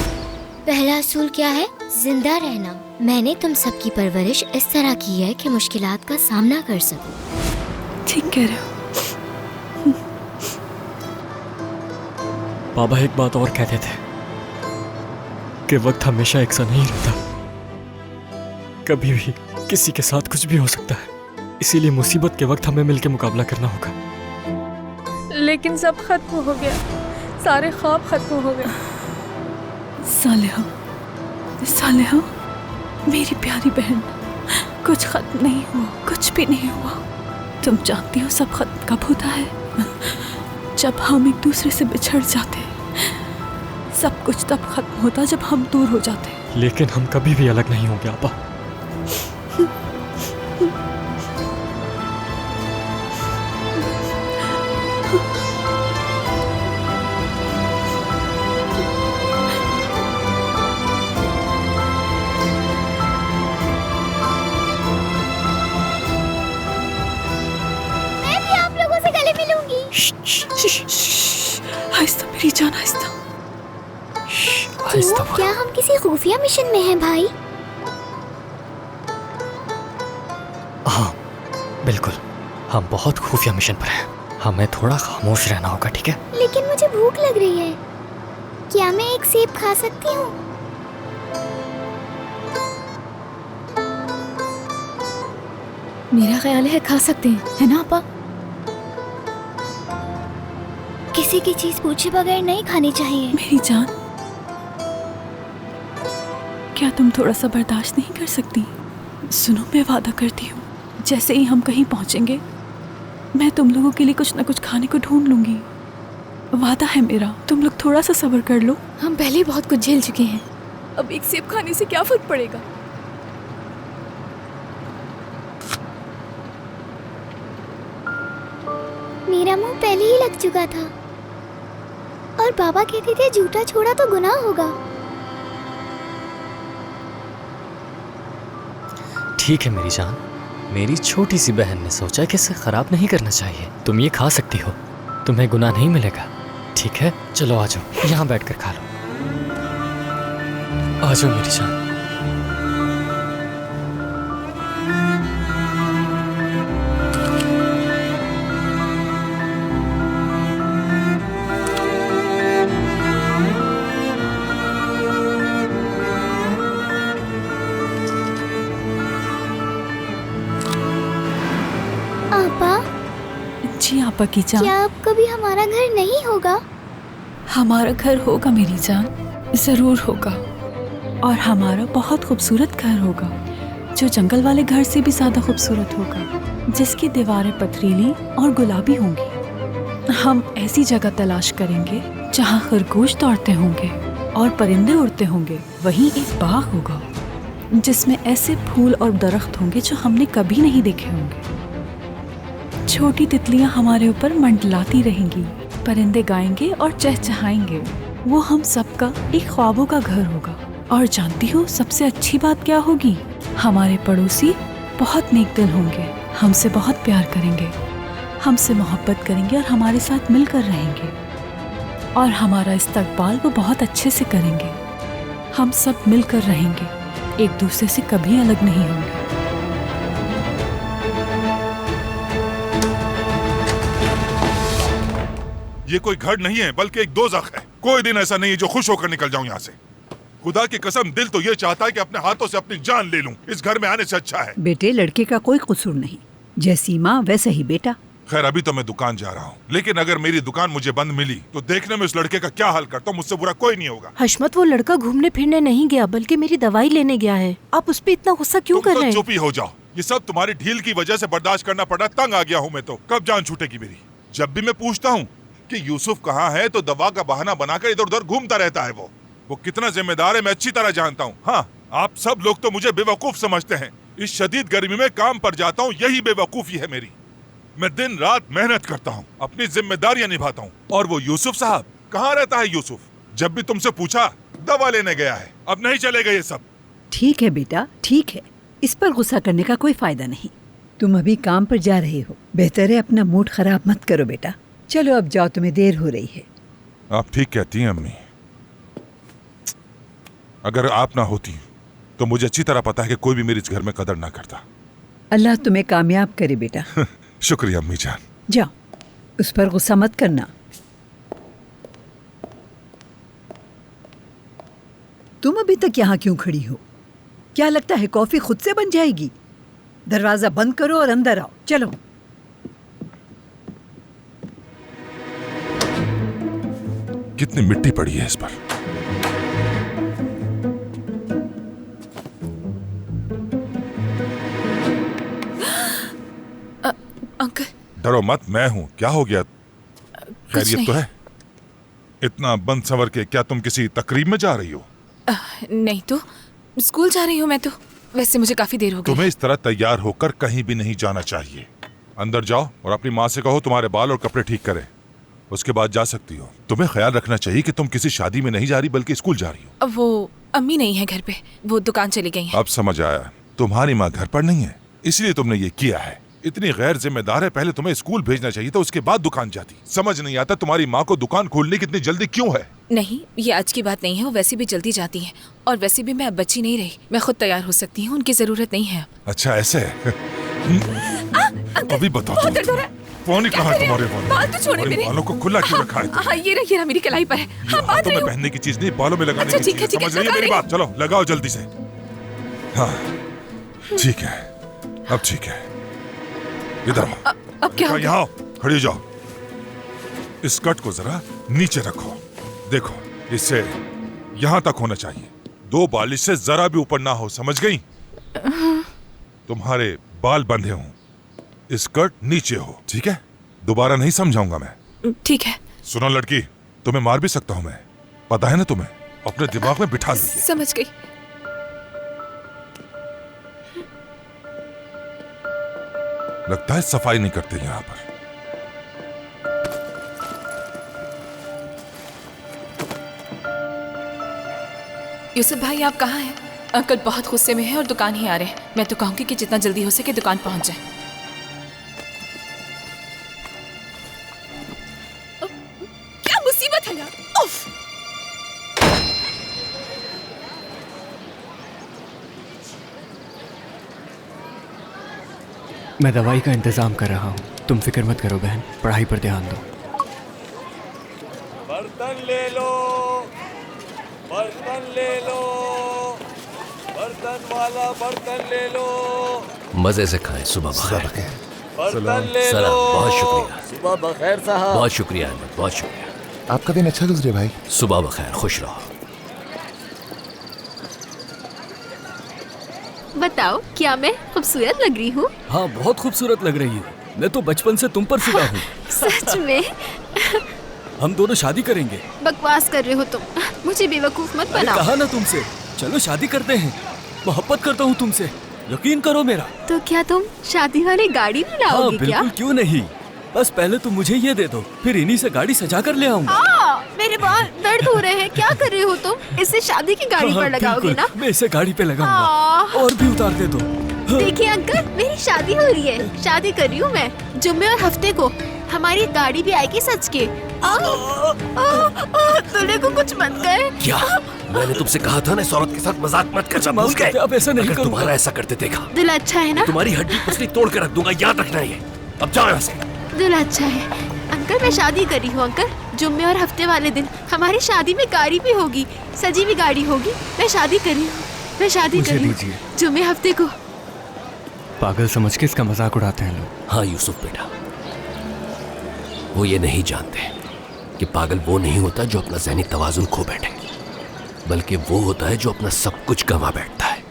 पहला असूल क्या है? जिंदा रहना। मैंने तुम सबकी परवरिश इस तरह की है कि मुश्किलात का सामना कर सकूं। ठीक कह रहे हो। बाबा एक बात और कहते थे कि वक्त हमेशा एक सा नहीं रहता, कभी भी किसी के साथ कुछ भी हो सकता है। इसीलिए मुसीबत के वक्त हमें मिलकर मुकाबला करना होगा। लेकिन सब खत्म हो गया, सारे ख्वाब खत्म हो गए। सालेहा, सालेहा, मेरी प्यारी बहन, कुछ खत्म नहीं हुआ, कुछ भी नहीं हुआ। तुम जानती हो सब खत्म कब होता है? जब हम एक दूसरे से बिछड़ जाते। सब कुछ तब खत्म होता जब हम दूर हो जाते। लेकिन हम कभी भी अलग नहीं होंगे आपा। आहिस्ता मेरी जान, आहिस्ता। तो क्या हम किसी खुफिया मिशन में हैं भाई? हाँ बिल्कुल, हम बहुत खुफिया मिशन पर हैं। हमें थोड़ा खामोश रहना होगा, ठीक है? लेकिन मुझे भूख लग रही है। क्या मैं एक सेब खा सकती हूँ? मेरा ख्याल है खा सकते हैं, है ना आपा? किसी की चीज पूछे बगैर नहीं खानी चाहिए। मेरी जान, क्या तुम थोड़ा सा बर्दाश्त नहीं कर सकती? सुनो, मैं वादा करती हूँ, जैसे ही हम कहीं पहुँचेंगे मैं तुम लोगों के लिए कुछ न कुछ खाने को ढूंढ लूंगी। वादा है मेरा, तुम लोग थोड़ा सा सब्र कर लो। हम पहले ही बहुत कुछ झेल चुके हैं, अब एक सेब खाने से क्या फर्क पड़ेगा? मेरा मुंह पहले ही लग चुका था और बाबा कहते थे झूठा छोड़ा तो गुनाह होगा। ठीक है मेरी जान, मेरी छोटी सी बहन ने सोचा कि इसे खराब नहीं करना चाहिए। तुम ये खा सकती हो, तुम्हें गुनाह नहीं मिलेगा। ठीक है, चलो आ जाओ, यहाँ बैठकर खा लो। आ जाओ मेरी जान। जी आपा की जान। क्या अब कभी हमारा घर नहीं होगा? हमारा घर होगा मेरी जान, जरूर होगा। और हमारा बहुत खूबसूरत घर होगा, जो जंगल वाले घर से भी ज्यादा खूबसूरत होगा, जिसकी दीवारें पथरीली और गुलाबी होंगी। हम ऐसी जगह तलाश करेंगे जहाँ खरगोश दौड़ते होंगे और परिंदे उड़ते होंगे। वहीं एक बाग होगा जिसमें ऐसे फूल और दरख्त होंगे जो हमने कभी नहीं देखे होंगे। छोटी तितलियां हमारे ऊपर मंडलाती रहेंगी, परिंदे गाएंगे और चहचहाएंगे। वो हम सबका एक ख्वाबों का घर होगा। और जानती हो सबसे अच्छी बात क्या होगी? हमारे पड़ोसी बहुत नेक दिल होंगे, हमसे बहुत प्यार करेंगे, हमसे मोहब्बत करेंगे और हमारे साथ मिलकर रहेंगे। और हमारा इस्तकबाल वो बहुत अच्छे से करेंगे। हम सब मिलकर रहेंगे, एक दूसरे से कभी अलग नहीं होंगे। ये कोई घर नहीं है, बल्कि एक दोज़ख है। कोई दिन ऐसा नहीं है जो खुश होकर निकल जाऊं यहाँ से। खुदा की कसम, दिल तो ये चाहता है कि अपने हाथों से अपनी जान ले लूं। इस घर में आने से अच्छा है। बेटे, लड़के का कोई कसूर नहीं, जैसी माँ वैसे ही बेटा। खैर, अभी तो मैं दुकान जा रहा हूँ, लेकिन अगर मेरी दुकान मुझे बंद मिली तो देखने में उस लड़के का क्या हाल करता हूँ। मुझसे बुरा कोई नहीं होगा। हशमत, वो लड़का घूमने फिरने नहीं गया, बल्कि मेरी दवाई लेने गया है। आप उस पे इतना गुस्सा क्यों कर रहे हैं? चुप ही हो जाओ। ये सब तुम्हारी ढील की वजह से बर्दाश्त करना पड़ा। तंग आ गया हूँ मैं तो। कब जान छूटेगी मेरी? जब भी मैं पूछता हूँ कि यूसुफ कहाँ है तो दवा का बहाना बनाकर इधर उधर घूमता रहता है। वो कितना जिम्मेदार है मैं अच्छी तरह जानता हूँ। हाँ, आप सब लोग तो मुझे बेवकूफ समझते हैं। इस शदीद गर्मी में काम पर जाता हूँ, यही बेवकूफी है मेरी। मैं दिन रात मेहनत करता हूँ, अपनी जिम्मेदारियां निभाता हूँ। और वो यूसुफ साहब कहाँ रहता है? यूसुफ जब भी तुमसे पूछा दवा लेने गया है। अब नहीं चलेगा ये सब। ठीक है बेटा, ठीक है, इस पर गुस्सा करने का कोई फायदा नहीं। तुम अभी काम पर जा रहे हो, बेहतर है अपना मूड खराब मत करो बेटा। चलो अब जाओ, तुम्हें देर हो रही है। आप ठीक कहती हैं अम्मी। अगर आप ना होती तो मुझे अच्छी तरह पता है कि कोई भी मेरे इस घर में कदर ना करता। अल्लाह तुम्हें कामयाब करे बेटा। शुक्रिया अम्मी जान। जाओ, उस पर गुस्सा मत करना। तुम अभी तक यहाँ क्यों खड़ी हो? क्या लगता है कॉफी खुद से बन जाएगी? दरवाजा बंद करो और अंदर आओ। चलो। कितनी मिट्टी पड़ी है इस पर। अंकल। डरो मत, मैं हूं। क्या हो गया? खैरियत तो है? इतना बंद संवर के क्या तुम किसी तकरीब में जा रही हो? नहीं तो स्कूल जा रही हूँ मैं तो। वैसे मुझे काफी देर हो गई। तुम्हें इस तरह तैयार होकर कहीं भी नहीं जाना चाहिए। अंदर जाओ और अपनी माँ से कहो तुम्हारे बाल और कपड़े ठीक करे, उसके बाद जा सकती हो। तुम्हें ख्याल रखना चाहिए कि तुम किसी शादी में नहीं जा रही बल्कि स्कूल जा रही हो। अब वो अम्मी नहीं है घर पे, वो दुकान चली गई हैं। अब समझ आया, तुम्हारी माँ घर पर नहीं है इसलिए तुमने ये किया है। इतनी गैर जिम्मेदार है, पहले तुम्हें स्कूल भेजना चाहिए था, उसके बाद दुकान जाती। समझ नहीं आता तुम्हारी माँ को दुकान खोलने की इतनी जल्दी क्यों है। नहीं, ये आज की बात नहीं है, वो वैसे भी जल्दी जाती हैं। और वैसे भी मैं अब बच्ची नहीं रही, मैं खुद तैयार हो सकती हूँ, उनकी जरूरत नहीं है। अच्छा ऐसे है। अभी बताओ फोन कहाँ है तुम्हारे बाल तो छोड़े मेरे। बालों को खुला क्यों रखा है? हाँ, ये रहा मेरी कलाई पर है। हाँ, बात तुम्हें पहनने की चीज नहीं, बालों में लगाने की चीज। समझ रही है मेरी बात? चलो लगाओ जल्दी से। हाँ ठीक है, अब ठीक है। इधर आओ। अब क्या? यहाँ खड़ी जाओ। इस स्कर्ट को जरा नीचे रखो। देखो इससे यहाँ तक होना चाहिए, 2 बालिश से जरा भी ऊपर ना हो, समझ गई? तुम्हारे बाल बंधे हों, स्कर्ट नीचे हो, ठीक है? दोबारा नहीं समझाऊंगा मैं। ठीक है। सुनो लड़की, तुम्हें मार भी सकता हूं मैं, पता है ना तुम्हें? अपने दिमाग में बिठा लो। समझ गई। लगता है सफाई नहीं करते यहाँ पर। यूसुफ भाई आप कहाँ हैं? अंकल बहुत गुस्से में हैं और दुकान ही आ रहे हैं। मैं तो कहूँगी कि जितना जल्दी हो सके दुकान पहुँच जाए। क्या मुसीबत है यार। उफ! मैं दवाई का इंतजाम कर रहा हूँ, तुम फिक्र मत करो बहन, पढ़ाई पर ध्यान दो। बर्तन ले लो, बर्तन ले लो, बर्तन वाला बर्तन ले लो। मजे से खाएं। सुबह बखैर। बर्तन ले लो। बहुत शुक्रिया। सुबह बखैर साहब। बहुत शुक्रिया अहमद, बहुत शुक्रिया। आपका दिन अच्छा गुजरे भाई। सुबह बखैर, खुश रहो। बताओ क्या मैं खूबसूरत लग रही हूँ? हाँ बहुत खूबसूरत लग रही है। मैं तो बचपन से तुम पर फिदा हूँ। सच में? हम दोनों शादी करेंगे। बकवास कर रहे हो तुम, मुझे बेवकूफ मत बनाओ। कहा ना तुमसे, चलो शादी करते हैं। मोहब्बत करता हूँ तुमसे, यकीन करो मेरा। तो क्या तुम शादी वाली गाड़ी में लाओगे? हाँ, बिल्कुल, क्यों नहीं। बस पहले तुम मुझे ये दे दो, फिर इन्हीं से गाड़ी सजा कर ले आऊंगा। मेरे बाल दर्द हो रहे हैं, क्या कर रहे हो तुम? इसे शादी की गाड़ी पर लगाओगे ना? मैं इसे गाड़ी पे लगाऊंगा। और भी उतार दे दो। देखिए अंकल, मेरी शादी हो रही है, शादी कर रही हूँ मैं। जुम्मे और हफ्ते को हमारी गाड़ी भी आएगी सच के। दूल्हे को कुछ मत कर। क्या? मैंने तुमसे कहा था ना इस औरत के साथ मजाक मत कर। भूल गए? अब ऐसा नहीं करूंगा। तुम्हारा ऐसा करते देखा। दूल्हा अच्छा है ना? तुम्हारी हड्डी पसली तोड़ कर रख दूंगा, याद रखना ये। अब जाओ यहाँ से। दूल्हा अच्छा है। अंकल मैं शादी कर रही हूँ अंकल, जुम्मे और हफ्ते वाले दिन हमारी शादी में गाड़ी भी होगी, सजी हुई गाड़ी होगी। मैं शादी कर रही हूँ, मैं शादी कर रही हूँ जुम्मे हफ्ते को। पागल समझ के इसका मजाक उड़ाते हैं लोग। हाँ यूसुफ बेटा, वो ये नहीं जानते कि पागल वो नहीं होता जो अपना ज़हनी तवाजुन खो बैठे, बल्कि वो होता है जो अपना सब कुछ गंवा बैठता है।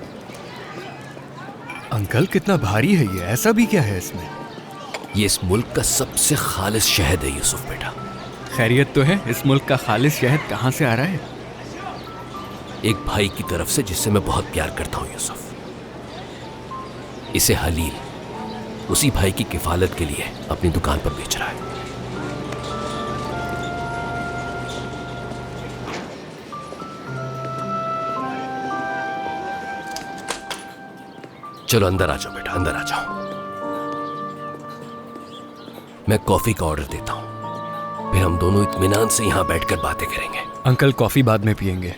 अंकल कितना भारी है ये, ऐसा भी क्या है इसमें? ये इस मुल्क का सबसे खालिस शहद है यूसुफ बेटा। खैरियत तो है? इस मुल्क का खालिस शहद कहाँ से आ रहा है? एक भाई की तरफ से जिससे मैं बहुत प्यार करता हूँ यूसुफ। इसे हलील उसी भाई की किफालत के लिए अपनी दुकान पर बेच रहा है। चलो अंदर आ जाओ बेटा, अंदर आ जाओ। मैं कॉफी का ऑर्डर देता हूं, फिर हम दोनों इत्मीनान से यहां बैठकर बातें करेंगे। अंकल कॉफी बाद में पियेंगे,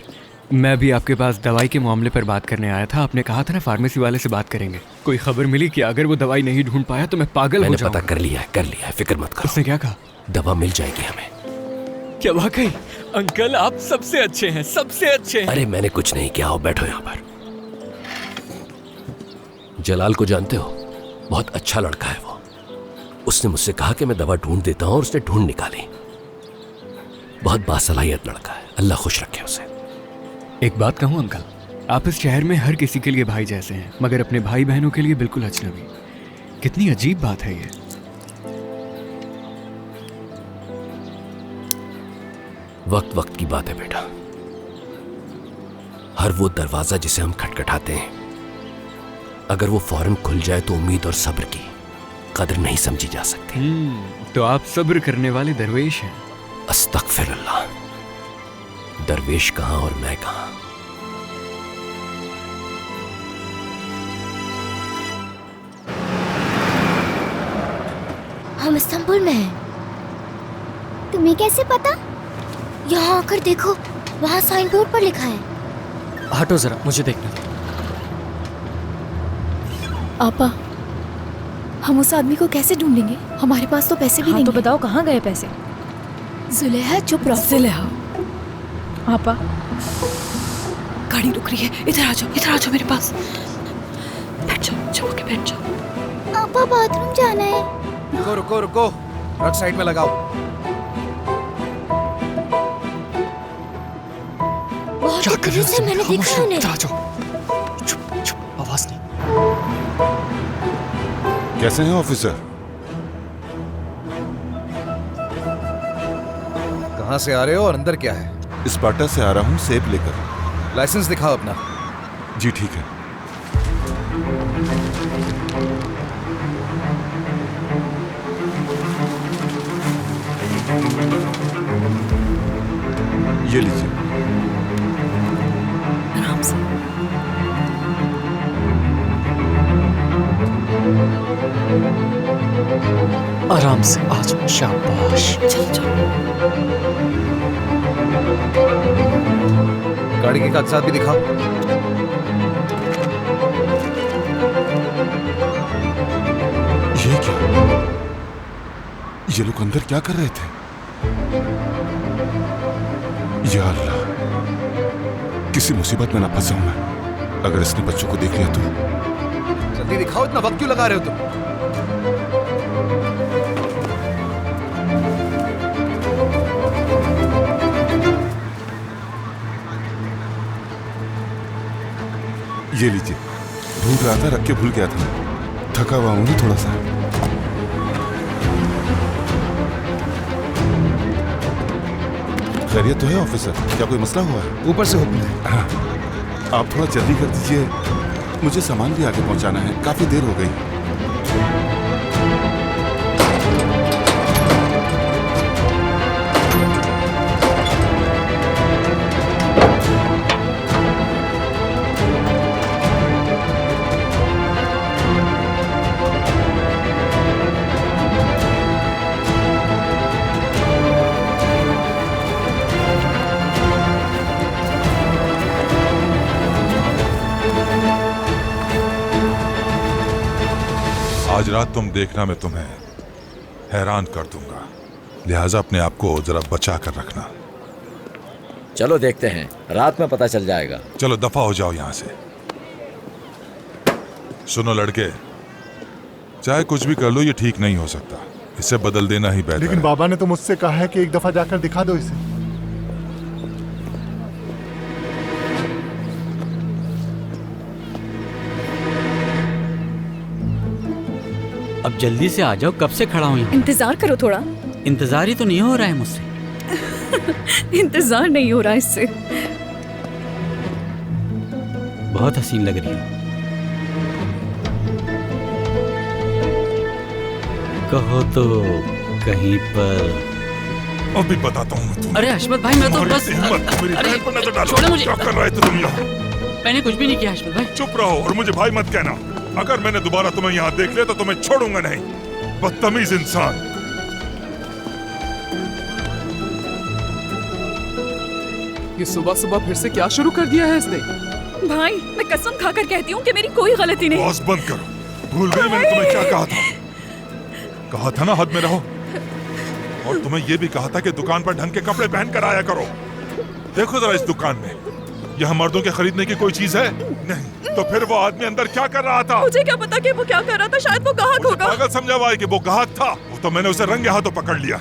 मैं भी आपके पास दवाई के मामले पर बात करने आया था। आपने कहा था ना फार्मेसी वाले से बात करेंगे। कोई खबर मिली कि अगर वो दवाई नहीं ढूंढ पाया तो मैं पागल हो जाऊंगा। पता कर लिया है, फिक्र मत करो। उसने क्या कहा? दवा मिल जाएगी हमें। क्या वाकई? अंकल आप सबसे अच्छे हैं, सबसे अच्छे हैं। अरे मैंने कुछ नहीं किया। आओ बैठो यहाँ पर। जलाल को जानते हो? बहुत अच्छा लड़का है वो। उसने मुझसे कहा कि मैं दवा ढूंढ देता हूँ और उसने ढूंढ निकाली। बहुत बासलाहियत लड़का है, अल्लाह खुश रखे उसे। एक बात कहूँ अंकल, आप इस शहर में हर किसी के लिए भाई जैसे हैं, मगर अपने भाई बहनों के लिए बिल्कुल अजनबी। कितनी अजीब बात है ये। वक्त वक्त की बात है बेटा। हर वो दरवाजा जिसे हम खटखटाते हैं, अगर वो फौरन खुल जाए तो उम्मीद और सब्र की कदर नहीं समझी जा सकती। तो आप सब्र करने वाले दरवेश हैं। अस्तगफिरुल्लाह, दरवेश कहां और मैं कहां। हम इस्तांबुल में हैं। तुम्हें कैसे पता? यहाँ आकर देखो, वहाँ साइन बोर्ड पर लिखा है। हटो जरा, मुझे देखने दो। आपा, हम उस आदमी को कैसे ढूंढेंगे? हमारे पास तो पैसे भी नहीं। तो बताओ कहाँ गए पैसे? जुलेहा चुप रहो। जुलेहा, आपा गाड़ी रुक रही है। इधर आ जाओ मेरे पास। बैठ जाओ, चुप के बैठ जाओ। आपा बाथरूम जाना है। रुको, ट्रक साइड में लगाओ। बहुत तेजी से मैंने देखा उन्हें। चुप, आवाज नहीं। कैसे हैं ऑफिसर? कहाँ से आ रहे हो और अंदर क्या है? स्पार्टा से आ रहा हूँ सेब लेकर। लाइसेंस दिखाओ अपना। जी ठीक है। ये लीजिए। आराम से। आराम से, आज शाबाश। चलो। गाड़ी के कागजात भी दिखाओ। ये क्या? ये लोग अंदर क्या कर रहे थे? या अल्लाह, किसी मुसीबत में ना फंसा हूं मैं। अगर इसने बच्चों को देख लिया तो। जल्दी दिखाओ, इतना वक्त क्यों लगा रहे हो तुम? ये लीजिए। ढूंढ रहा था, रख के भूल गया था। थका हुआ हूं थोड़ा सा। खैरियत तो है ऑफिसर? क्या कोई मसला हुआ है? ऊपर से हुक्म है। हाँ, आप थोड़ा जल्दी कर दीजिए, मुझे सामान भी आगे पहुंचाना है। काफी देर हो गई। आज रात तुम देखना, मैं तुम्हें हैरान कर दूंगा। लिहाजा अपने आप को जरा बचा कर रखना। चलो देखते हैं, रात में पता चल जाएगा। चलो दफा हो जाओ यहाँ से। सुनो लड़के, चाहे कुछ भी कर लो, ये ठीक नहीं हो सकता। इसे बदल देना ही बेहतर लेकिन है। बाबा ने तो मुझसे कहा है कि एक दफा जाकर दिखा दो इसे। अब जल्दी से आ जाओ, कब से खड़ा हूँ यहाँ। इंतजार करो थोड़ा। इंतजार ही तो नहीं हो रहा है मुझसे। इंतजार नहीं हो रहा इससे। बहुत हसीन लग रही हो। कहो तो कहीं पर। अभी बताता हूँ तुम्हें। अरे हशमत भाई, मैं तो बस। मेरी अरे बहन पर नजर डालो। छोड़ो मुझे। क्या कर रहे थे तुम यहाँ? मैंने कुछ भी नहीं किया हशमत भाई। चुप रहो और मुझे भाई मत कहना। अगर मैंने दोबारा तुम्हें यहाँ देख लिया तो तुम्हें छोड़ूंगा नहीं, बदतमीज इंसान। ये सुबह सुबह फिर से क्या शुरू कर दिया है इसने? भाई मैं कसम खाकर कहती हूँ कि मेरी कोई गलती नहीं। बॉस बंद करो। भूल गए मैंने तुम्हें क्या कहा था? कहा था ना हद में रहो। और तुम्हें ये भी कहा था कि दुकान पर ढंग के कपड़े पहन कर आया करो। देखो जरा इस दुकान में यहाँ मर्दों के खरीदने की कोई चीज है? नहीं। तो फिर वो आदमी अंदर क्या कर रहा था? मुझे क्या पता कि वो क्या कर रहा था, शायद वो गाहक होगा। पागल समझा हुआ है कि वो गाहक था। वो तो मैंने उसे रंगे हाथों पकड़ लिया।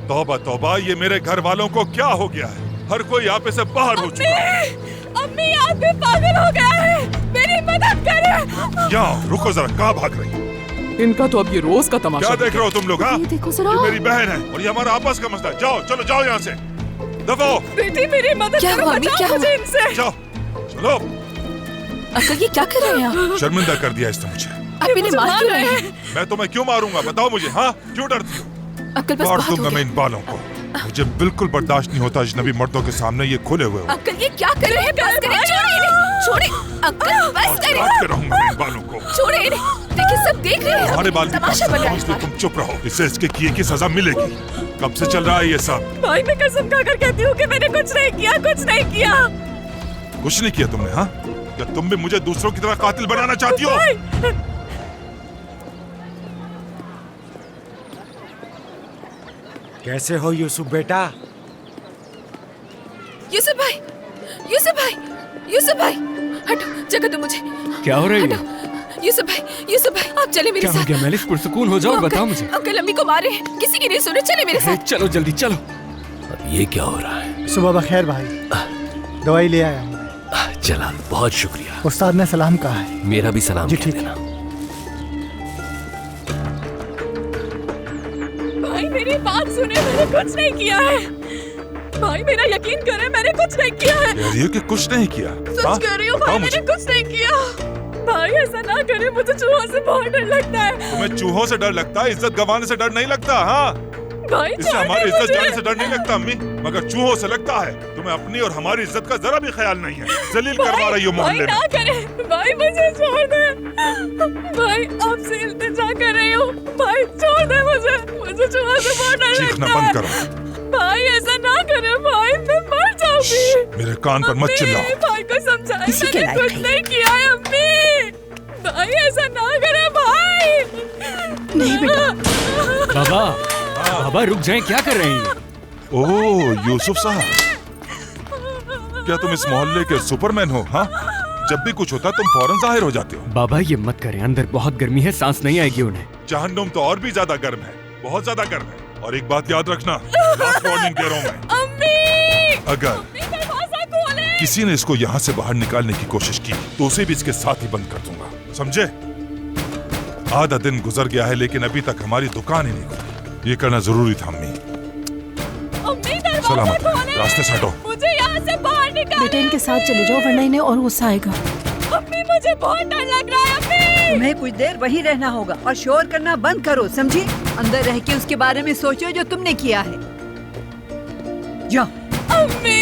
तौबा तौबा, ये मेरे घर वालों को क्या हो गया है? हर कोई यहाँ पे से बाहर हो चुका है। अम्मी आप भी पागल हो गए हैं, मेरी मदद करें। यहाँ रुको जरा, कहाँ भाग रही? इनका तो अब ये रोज का तमाशा। क्या देख रहे हो तुम लोग? हाँ, देखो जरा। ये मेरी बहन है और ये हमारा आपस का मसला है। जाओ, चलो जाओ यहाँ से, दफो। बेटी मेरी मदद करो, बचाओ मुझे इनसे। जाओ, चलो। अंकल ये क्या कर रहे हैं आप? शर्मिंदा कर दिया इसने मुझे। आप इन्हें मार क्यों रहे हैं? मैं तुम्हें क्यों मारूंगा? बताओ मुझे। हाँ, क्यों डरती हो? अंकल बस मार बात हो दूंगा गई। मैं इन बालों को। मुझे बिल्कुल बर्दाश्त नहीं होता अजनबी मर्दों के सामने ये खुले हुए हो। अंकल ये क्या कर रहे हैं? बस करें, छोड़िए इन्हें, छोड़िए अंकल, बस करें। काट के रहूंगा मैं इन बालों को। छोड़िए इन्हें, देखिए सब देख रहे हैं। हमारे बाल भी तमाशा बन रहा है। इसलिए तुम चुप रहो। इससे इसके किए की सजा मिलेगी। कब से चल रहा है ये सब? भाई मैं कसम खाकर कहती हूँ कि मैंने कुछ नहीं किया, कुछ नहीं किया। कुछ नहीं किया तुमने? हाँ, क्या तुम भी मुझे दूसरों की तरह कातिल बनाना चाहती हो? कैसे हो यूसुफ बेटा? यूसुफ भाई, यूसुफ भाई, यूसुफ भाई, हटो, जगह दो मुझे। क्या हो रहा है? यूसुफ भाई, आप चले मेरे क्या हो साथ। गया मैलिस? पुरसुकून हो जाओ और बताओ मुझे। अंकल अम्मी को मारे हैं, किसी की नहीं सुने, चले मेरे साथ। चलो जल्दी चलो। अब ये क्या हो रहा है? सुबह बखैर भाई, दवाई ले आया हूँ। जलाल बहुत शुक्रिया। उस्ताद ने सलाम कहा है। मेरा भी सलाम जी कह ठीक देना। भाई मेरी बात सुने, मैंने कुछ नहीं किया है। भाई मेरा यकीन करे, मैंने कुछ नहीं किया है। कह रही हो कि कुछ नहीं किया? सच कह रही हूँ भाई, मैंने कुछ नहीं किया। भाई ऐसा ना करे, मुझे चूहों से बहुत डर लगता है। तुम्हें चूहों से डर लगता है? इज्जत गंवाने से डर नहीं लगता? हाँ, भाई इससे हमारी इज्जत जाने से डर नहीं लगता अम्मी, मगर चूहों से लगता है। तुम्हें अपनी और हमारी इज्जत का जरा भी ख्याल नहीं है। जलील करवा रही हो मोहल्ले में। ना करे भाई, मुझे छोड़ दे। भाई आपसे इल्तिजा कर रही हूँ, भाई छोड़ दे मुझे चूहों से बहुत डर चीखना लगता बंद है। करो। भाई ऐसा ना करे भाई, मैं मर जाऊंगी। मेरे कान पर मत चिल्लाओ। भाई को समझाए, किसी के मैंने लायक कुछ नहीं किया है अम्मी। भाई ऐसा ना करे भाई। नहीं बेटा। बाबा रुक जाएं, क्या कर रहे हैं? ओह यूसुफ साहब, क्या तुम इस मोहल्ले के सुपरमैन हो? हाँ, जब भी कुछ होता तुम फौरन जाहिर हो जाते हो। बाबा ये मत करें, अंदर बहुत गर्मी है, सांस नहीं आएगी उन्हें। जहन्नुम तो और भी ज्यादा गर्म है, बहुत ज्यादा गर्म है। और एक बात याद रखना, लास्ट वार्निंग दे रहा हूं मैं। अगर किसी ने इसको यहाँ से बाहर निकालने की कोशिश की तो उसे भी इसके साथ ही बंद कर दूंगा, समझे? आधा दिन गुजर गया है लेकिन अभी तक हमारी दुकान ही नहीं खुली। ये करना जरूरी था अम्मी। सलामत, रास्ते से हटो। मुझे यहाँ से बाहर निकालो। बेटे इनके साथ चले जाओ वरना इन्हें और गुस्सा आएगा। अम्मी मुझे बहुत डर लग रहा है अम्मी। तुम्हें कुछ देर वहीं रहना होगा और शोर करना बंद करो, समझी? अंदर रह के उसके बारे में सोचो जो तुमने किया है। जाओ। अम्मी।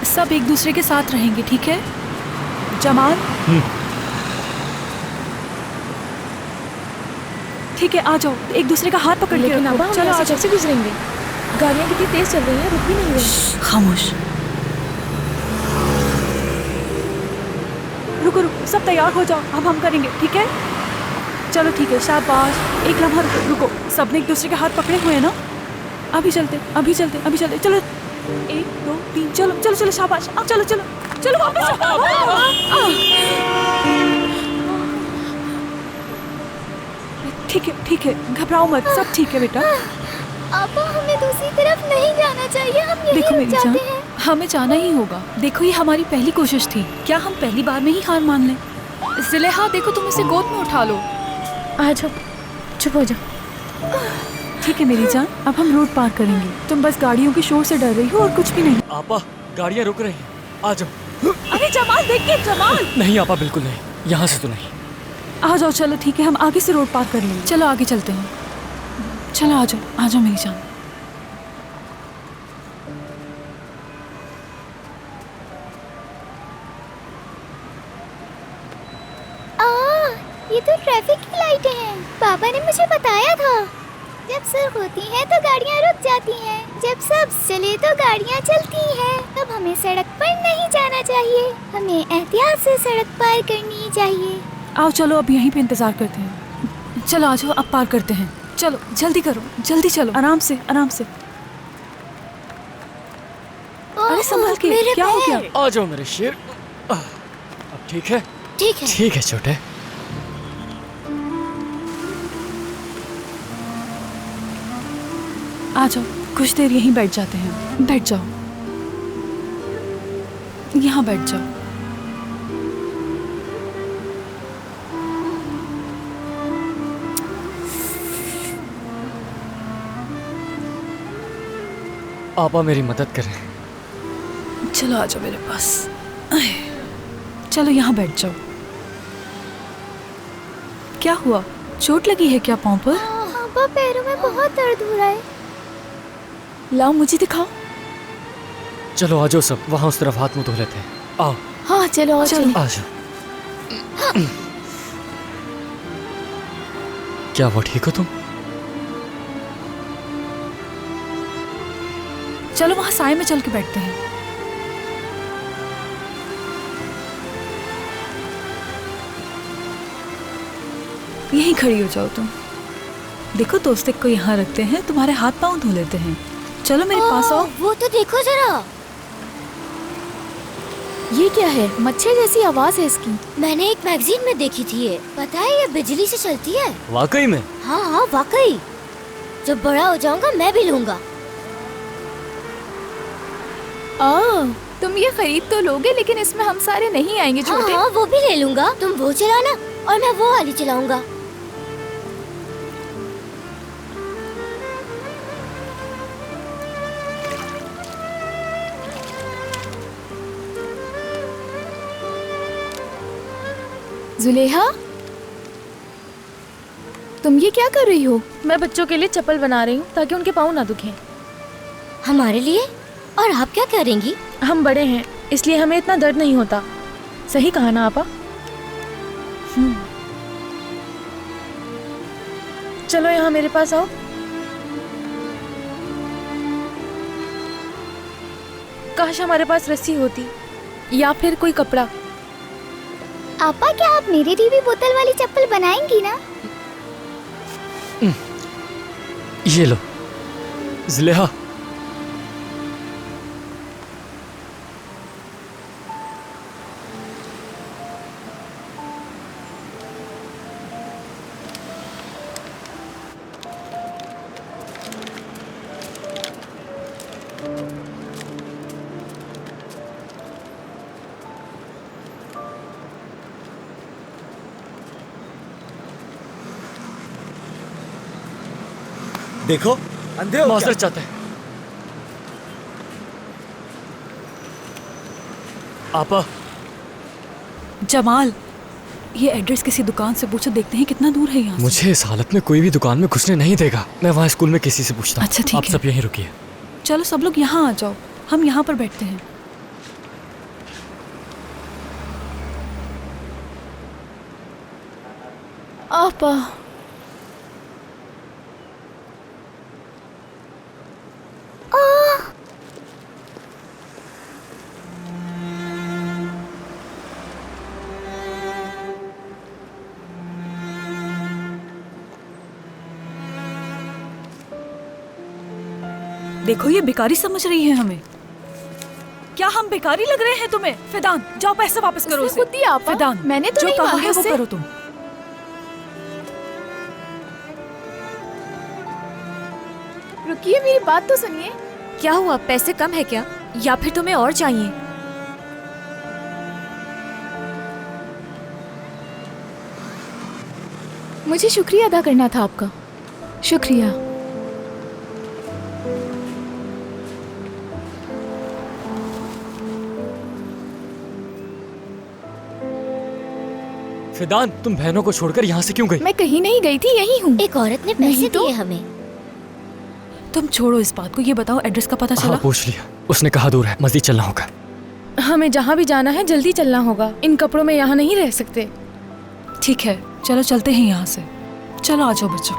सब एक दूसरे के साथ रहेंगे, ठीक है? जमाल ठीक है, आ जाओ, एक दूसरे का हाथ पकड़ के लेकिन रखो। अब हम चलो यहाँ आ से जाओ। कैसे गुजरेंगे? गाड़ियाँ कितनी तेज चल रही हैं, रुक भी नहीं रही। खामोश। रुको रुको, सब तैयार हो जाओ, अब हम करेंगे, ठीक है? चलो ठीक है, शाबाश। एक लम्हा रुको, सबने एक दूसरे के हाथ पकड़े हुए हैं ना? अभी चलते, अभी चलते, अभी चलते। चलो 1 2 3, चलो चलो चलो, शाबाश। अब चलो चलो चलो वापस। ठीक है, घबराओ मत, सब ठीक है बेटा। आपा हमें दूसरी तरफ नहीं जाना चाहिए, हम यहीं देखो रुक मेरी जाते जान, हैं। हमें जाना ही होगा। देखो ये हमारी पहली कोशिश थी, क्या हम पहली बार में ही हार मान लें? ज़ुलेहा देखो, तुम इसे गोद में उठा लो। आ जाओ, चुप हो जाओ। ठीक है मेरी जान, अब हम रोड पार करेंगे। तुम बस गाड़ियों के शोर से डर रही हो और कुछ भी नहीं। आपा गाड़ियाँ रुक रही हैं, आ जाओ। अरे जमाल देख के, जमाल। नहीं आपा, बिल्कुल नहीं, यहाँ से तो नहीं। आ जाओ, चलो ठीक है, हम आगे से रोड पार कर लेंगे। चलो आगे चलते हैं। चलो आ जाओ मेरी जान। ये तो ट्रैफिक की लाइटें हैं, पापा ने मुझे बताया था। जब सुर्ख होती हैं तो गाड़ियाँ रुक जाती हैं, जब सब चले तो गाड़ियाँ चलती हैं। तब हमें सड़क पर नहीं जाना चाहिए, हमें एहतियात से सड़क पार करनी चाहिए। आओ चलो अब यहीं पे इंतजार करते हैं। चलो आ जाओ, अब पार करते हैं। चलो जल्दी करो, जल्दी चलो, आराम से आराम से। अरे संभल के, क्या हो गया? आ जाओ मेरे शेर। अब ठीक है? ठीक है। ठीक है छोटे। आ जाओ, कुछ देर यहीं बैठ जाते हैं। बैठ जाओ, यहाँ बैठ जाओ। आपा मेरी मदद करें। चलो आ जाओ मेरे पास। चलो यहाँ बैठ जाओ। क्या हुआ, चोट लगी है क्या पाँव पर? हाँ, पैरों में बहुत दर्द हो रहा है। लाओ मुझे दिखाओ। चलो आ जाओ सब, वहाँ उस तरफ हाथ मुंह धो लेते हैं। आओ। हाँ चलो आ जाओ। आ जाओ। क्या वो ठीक हो तुम? चलो वहाँ साए में चल के बैठते हैं। यहीं खड़ी हो जाओ तुम। देखो दोस्ते को यहाँ रखते हैं, तुम्हारे हाथ पाँव धो लेते हैं। चलो मेरे पास आओ। वो तो देखो जरा। ये क्या है? मच्छर जैसी आवाज है इसकी। मैंने एक मैगजीन में देखी थी ये। पता है ये बिजली से चलती है। वाकई में? हाँ हाँ वाकई। जब बड़ा हो जाऊंगा मैं भी लूंगा। तुम ये खरीद तो लोगे, लेकिन इसमें हम सारे नहीं आएंगे छोटे। हाँ, वो भी ले लूंगा। तुम वो चलाना और मैं वो वाली चलाऊंगा। जुलेहा, तुम ये क्या कर रही हो? मैं बच्चों के लिए चप्पल बना रही हूँ ताकि उनके पाँव ना दुखें। हमारे लिए? और आप क्या करेंगी? हम बड़े हैं इसलिए हमें इतना दर्द नहीं होता। सही कहा ना आपा? चलो यहाँ मेरे पास आओ। काश हमारे पास रस्सी होती या फिर कोई कपड़ा। आपा क्या आप मेरे लिए भी बोतल वाली चप्पल बनाएंगी ना? ये लो जुलेहा। देखो अंधे हो माजरत चाहते हैं। आपा। जमाल, ये एड्रेस किसी दुकान से पूछो, देखते हैं कितना दूर है यहाँ से। मुझे इस हालत में कोई भी दुकान में घुसने नहीं देगा। मैं वहाँ स्कूल में किसी से पूछता हूँ। अच्छा ठीक है। आप सब यहीं रुकिए। चलो सब लोग यहाँ आ जाओ, हम यहाँ पर बैठते हैं। आपा देखो ये बेकारी समझ रही है हमें। क्या हम बेकारी लग रहे हैं तुम्हें? फिदान जाओ पैसे वापस करो उसे। खुद दिया आपा। फिदान मैंने तो जो नहीं कहा मांगा है वो उससे। करो तुम। रुकिए, मेरी बात तो सुनिए। क्या हुआ, पैसे कम है क्या या फिर तुम्हें और चाहिए? मुझे शुक्रिया अदा करना था आपका। शुक्रिया। फिदान, तुम बहनों को छोड़कर यहाँ से क्यों गई? मैं कहीं नहीं गई थी, यही हूँ। एक औरत ने पैसे दिए हमें। तुम छोड़ो इस बात को, ये बताओ एड्रेस का पता चला? हाँ पूछ लिया, उसने कहा दूर है, मस्जिद चलना होगा। हमें जहाँ भी जाना है जल्दी चलना होगा, इन कपड़ों में यहाँ नहीं रह सकते। ठीक है चलो चलते हैं यहाँ से। चलो आ जाओ बच्चों।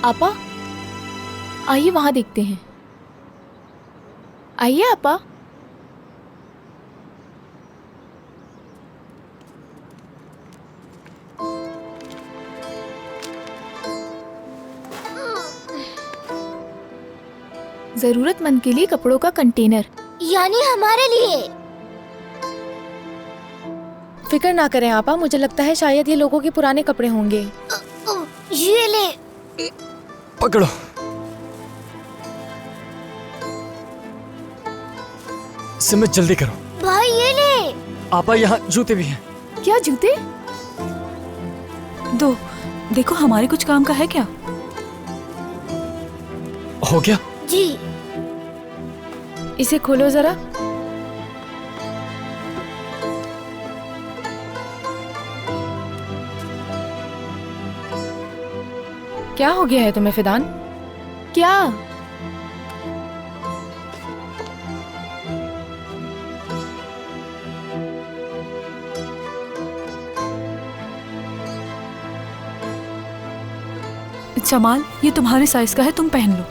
आपा, आइए वहां देखते हैं। आइए आपा। जरूरतमंद के लिए कपड़ों का कंटेनर। यानी हमारे लिए। फिक्र ना करें आपा, मुझे लगता है शायद ये लोगों के पुराने कपड़े होंगे। ये ले। पकड़ो। सिमत जल्दी करो। भाई ये ले। आपा यहाँ जूते भी हैं। क्या जूते? दो, देखो हमारे कुछ काम का है क्या? हो गया? जी। इसे खोलो जरा। क्या हो गया है तुम्हें फिदान? क्या? जमाल, ये तुम्हारे साइज का है, तुम पहन लो।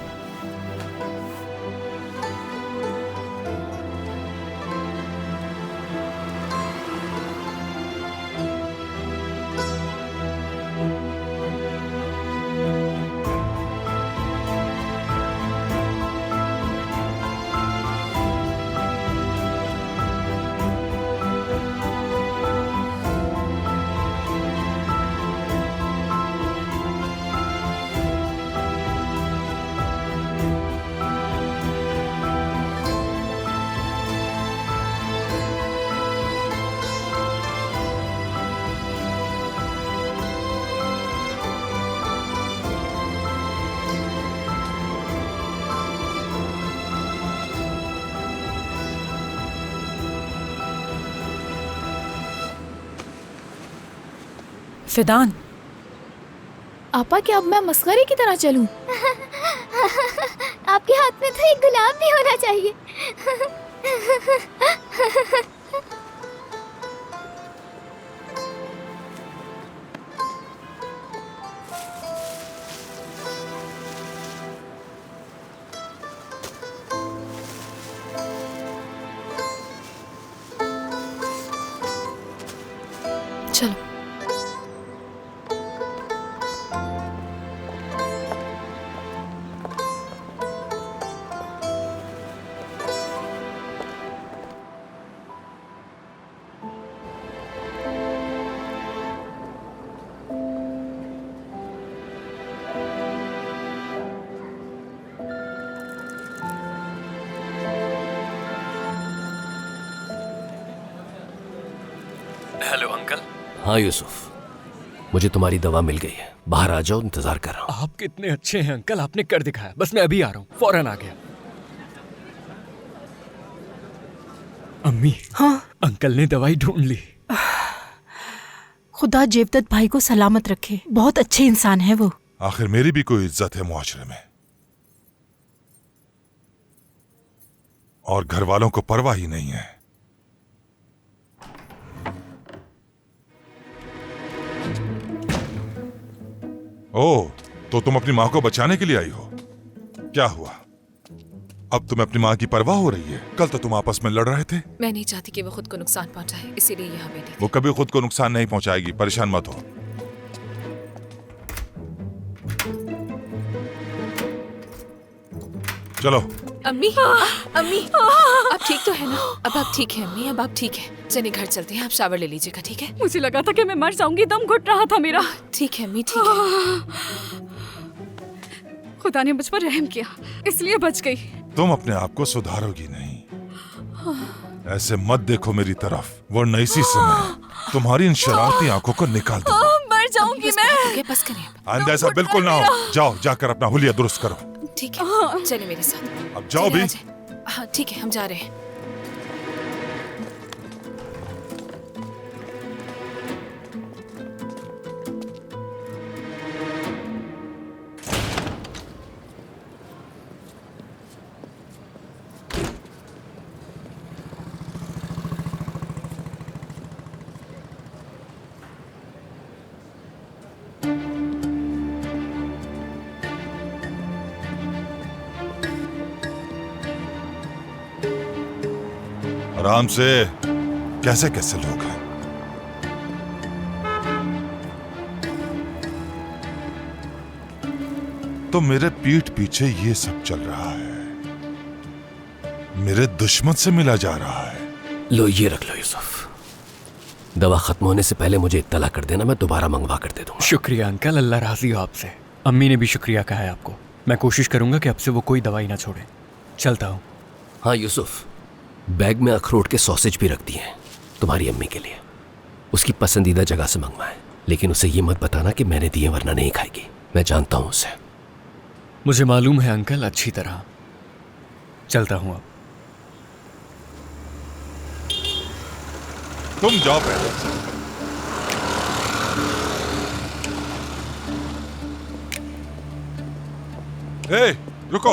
फिदान, आपा क्या अब मैं मस्खरे की तरह चलूं? आपके हाथ में तो एक गुलाब भी होना चाहिए। चलो। Hello uncle. हाँ यूसुफ, मुझे तुम्हारी दवा मिल गई है, बाहर आ जाओ, इंतजार कर रहा हूँ। आप कितने अच्छे हैं अंकल, आपने कर दिखाया। बस मैं अभी आ रहा हूँ, फौरन आ गया। अम्मी। हाँ अंकल ने दवाई ढूंढ ली। खुदा जेवदत भाई को सलामत रखे, बहुत अच्छे इंसान है वो। आखिर मेरी भी कोई इज्जत है मुआशरे में, और घर वालों को परवाह ही नहीं है। ओह, तो तुम अपनी माँ को बचाने के लिए आई हो? क्या हुआ? अब तुम्हें अपनी माँ की परवाह हो रही है? कल तो तुम आपस में लड़ रहे थे। मैं नहीं चाहती कि वो खुद को नुकसान पहुंचाए, इसीलिए यहाँ बैठी। वो कभी खुद को नुकसान नहीं पहुंचाएगी, परेशान मत हो। चलो। अम्मी, अम्मी, आप ठीक तो है ना? अब आप ठीक है अम्मी, अब आप ठीक है। चलिए घर चलते हैं, आप शावर ले लीजिएगा, ठीक है? मुझे लगा था कि मैं मर जाऊंगी, दम घुट रहा था मेरा। ठीक है अम्मी, ठीक है। खुदा ने मुझ पर रहम किया, इसलिए बच गई। तुम अपने आप को सुधारोगी नहीं। ऐसे मत देखो मेरी तरफ, वरना इसी समय तुम्हारी इन शरारती आंखों को निकाल दो। मर जाऊंगी मैं। बस करिए। आइंदा ऐसा बिल्कुल ना हो। जाओ, जाकर अपना हुलिया दुरुस्त करो। ठीक है, चलिए मेरे साथ। अब जाओ भी। हाँ ठीक है, हम जा रहे हैं। आराम से। कैसे कैसे लोग हैं। तो मेरे पीठ पीछे ये सब चल रहा है, मेरे दुश्मन से मिला जा रहा है। लो ये रख लो यूसुफ, दवा खत्म होने से पहले मुझे इत्तला कर देना, मैं दोबारा मंगवा कर दे दूंगा। शुक्रिया अंकल, अल्लाह राजी हो आपसे। अम्मी ने भी शुक्रिया कहा है आपको। मैं कोशिश करूंगा कि अब से वो कोई दवाई ना छोड़े। चलता हूँ। हाँ यूसुफ, बैग में अखरोट के सॉसेज भी रख दिए हैं तुम्हारी अम्मी के लिए। उसकी पसंदीदा जगह से मंगवाएं, लेकिन उसे ये मत बताना कि मैंने दिए, वरना नहीं खाएगी। मैं जानता हूँ उसे। मुझे मालूम है अंकल अच्छी तरह। चलता हूँ अब। तुम जाओ पहले। हे, रुको।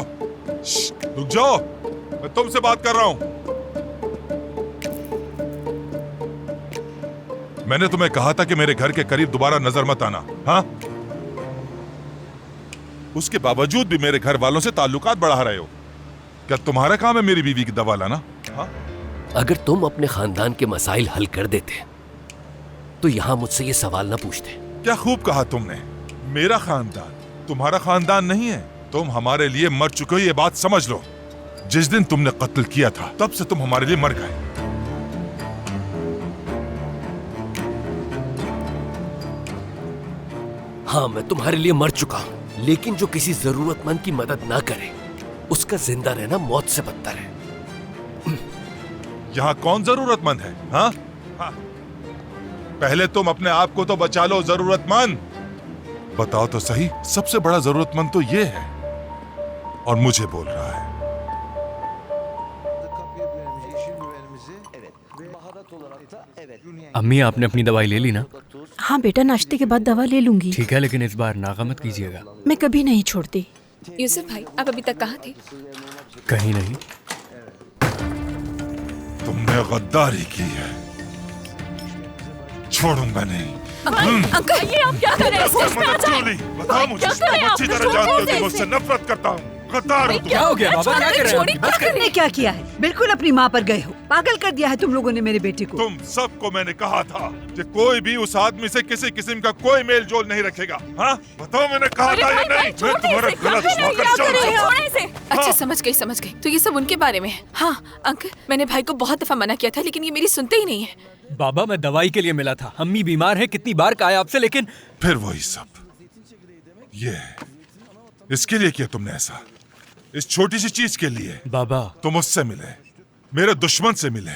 रुक जाओ, मैं तुमसे बात कर रहा हूं। मैंने तुम्हें कहा था कि मेरे घर के करीब दोबारा नजर मत आना। हाँ, उसके बावजूद भी मेरे घर वालों से ताल्लुकात बढ़ा रहे हो। क्या तुम्हारा काम है मेरी बीवी की दवा लाना? हाँ? अगर तुम अपने खानदान के मसाइल हल कर देते तो यहां मुझसे ये सवाल ना पूछते। क्या खूब कहा तुमने। मेरा खानदान तुम्हारा खानदान नहीं है। तुम हमारे लिए मर चुके हो, ये बात समझ लो। जिस दिन तुमने कत्ल किया था तब से तुम हमारे लिए मर गए। हाँ, मैं तुम्हारे लिए मर चुका हूं, लेकिन जो किसी जरूरतमंद की मदद ना करे उसका जिंदा रहना मौत से बदतर है। यहाँ कौन जरूरतमंद है? हाँ? हाँ। पहले तुम अपने आप को तो बचा लो जरूरतमंद। बताओ तो सही, सबसे बड़ा जरूरतमंद तो ये है और मुझे बोल रहा है। अम्मी, आपने अपनी दवाई ले ली ना? हाँ बेटा, नाश्ते के बाद दवा ले लूंगी। ठीक है, लेकिन इस बार नागा मत कीजिएगा। मैं कभी नहीं छोड़ती। यूसुफ भाई, आप अभी तक कहाँ थे? कहीं नहीं। तुमने गद्दारी की है, छोड़ूंगा नहीं। अंकल, ये आप क्या कर रहे हैं? बताओ मुझे, तुम अच्छी तरह जानते हो कि मुझसे नफरत करता हूँ। गद्दार हो तुम। क्या हो गया बाबा, क्या कर रहे हैं? बस कर। तुमने क्या किया है? बिल्कुल अपनी माँ पर गए हो। पागल कर दिया है तुम लोगों ने मेरे बेटे को। तुम सबको मैंने कहा था कि कोई भी उस आदमी से किसी किस्म का कोई मेल जोल नहीं रखेगा। हाँ, बताओ मैंने कहा था या नहीं? मैं तुम्हारा गला दबाकर चल सकता। अच्छा, समझ गई। तो ये सब उनके बारे में है। हाँ अंकल, मैंने भाई को बहुत दफा मना किया था, लेकिन ये मेरी सुनते ही नहीं है। बाबा, मैं दवाई के लिए मिला था। अम्मी बीमार है, कितनी बार कहा आपसे, लेकिन फिर वही सब। ये इसके लिए किया तुमने ऐसा, इस छोटी सी चीज के लिए। बाबा, तुम उससे मिले, मेरे दुश्मन से मिले,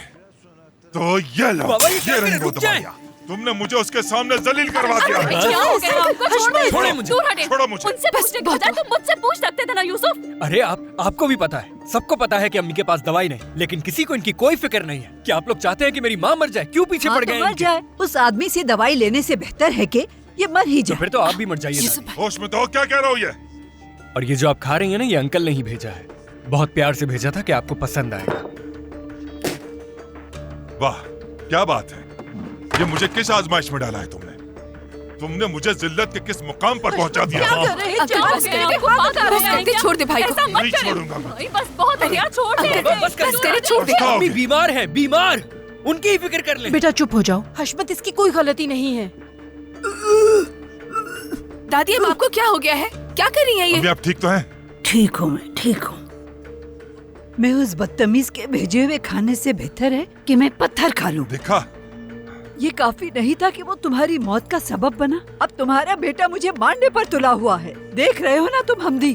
तो ये लो, ये रही वो दवाइयाँ। तुमने मुझे उसके सामने जलील करवा दिया। क्या हो गया आपको? छोड़े मुझे। छोड़ो मुझे। उनसे पूछने की बजाय तुम मुझसे पूछ सकते थे ना यूसुफ। अरे आपको भी पता है, सबको पता है कि अम्मी के पास दवाई नहीं, लेकिन किसी को इनकी कोई फिक्र नहीं है। क्या आप लोग चाहते हैं कि मेरी माँ मर जाए? क्यों पीछे पड़ गए? मर जाए। उस आदमी से दवाई लेने से बेहतर है कि ये मर ही जाए। तो फिर तो आप भी मर जाइए। होश में तो क्या कह रहा हूँ ये? और ये जो आप खा रही हैं ना, ये अंकल ने ही भेजा है। बहुत प्यार से भेजा था कि आपको पसंद आएगा। वाह, क्या बात है। ये मुझे किस आजमाइश में डाला है तुमने? तुमने मुझे जिल्लत के किस मुकाम पर पहुंचा दिया? छोड़ दे भाई को। नहीं छोड़ूंगा मैं। बस बहुत है यार, छोड़ दे। बस करे, छोड़ दे। अम्मी बीमार है, बीमार। उनकी ही फिक्र कर ले। बेटा चुप हो जाओ। हशमत, इसकी कोई गलती नहीं है। दादी, अब आपको क्या हो गया है? क्या कर रही हैं ये? अभी आप ठीक तो हैं? ठीक हूँ, मैं ठीक हूँ। मैं उस बदतमीज के भेजे हुए खाने से बेहतर है कि मैं पत्थर खा लूं। देखा, ये काफी नहीं था कि वो तुम्हारी मौत का सबब बना। अब तुम्हारा बेटा मुझे मारने पर तुला हुआ है। देख रहे हो ना तुम हमदी।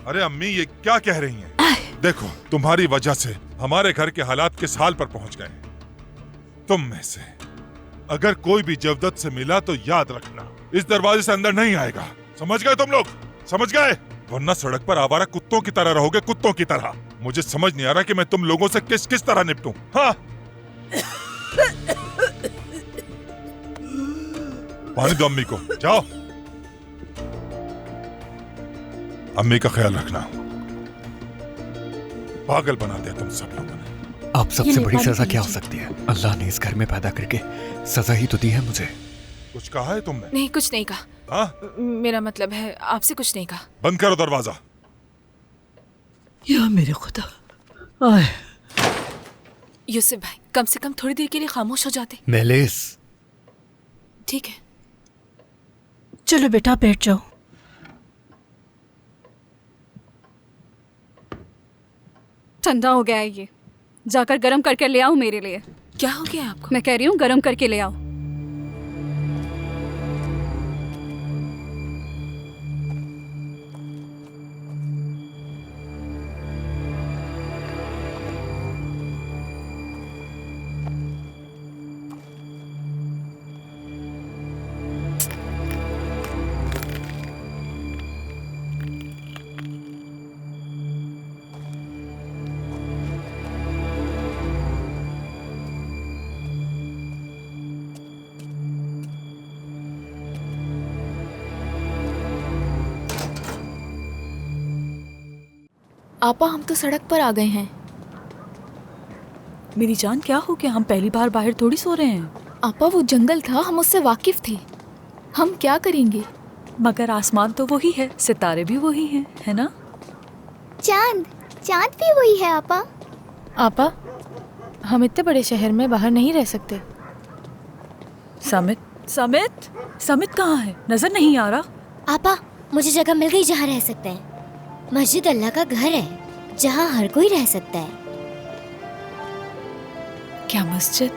अरे अम्मी, ये क्या कह रही हैं? देखो, तुम्हारी वजह से हमारे घर के हालात किस हाल पर पहुंच गए। तुम में से अगर कोई भी जवदत से मिला तो याद रखना, इस दरवाजे से अंदर नहीं आएगा। समझ गए तुम लोग? समझ गए? वरना सड़क पर आवारा कुत्तों की तरह रहोगे, कुत्तों की तरह। मुझे समझ नहीं आ रहा कि मैं तुम लोगों से किस किस तरह निपटूं। हाँ, पानी दो अम्मी को। जाओ, अम्मी का ख्याल रखना। पागल बना दिया तुम सब लोगों ने। आप सबसे बड़ी सजा क्या हो सकती है? अल्लाह ने इस घर में पैदा करके सजा ही तो दी है मुझे। कुछ कहा है तुमने? नहीं, कुछ नहीं कहा। हाँ? मेरा मतलब है आपसे कुछ नहीं कहा। बंद करो दरवाजा। या मेरे खुदा। आए। यूसुफ भाई, कम से कम थोड़ी देर के लिए खामोश हो जाते। मेलिस, ठीक है। चलो बेटा बैठ जाओ। ठंडा हो गया है ये, जाकर गरम करके ले आओ मेरे लिए। क्या हो गया आपको? मैं कह रही हूँ गरम करके ले आओ। आपा, हम तो सड़क पर आ गए हैं। मेरी जान, क्या हो गया? हम पहली बार बाहर थोड़ी सो रहे हैं। आपा, वो जंगल था, हम उससे वाकिफ थे। हम क्या करेंगे? मगर आसमान तो वही है, सितारे भी वही हैं, है ना? चांद भी वही है आपा। आपा, हम इतने बड़े शहर में बाहर नहीं रह सकते। समित कहाँ है? नजर नहीं आ रहा। आपा, मुझे जगह मिल गई जहाँ रह सकते हैं। मस्जिद अल्लाह का घर है, जहाँ हर कोई रह सकता है। क्या मस्जिद?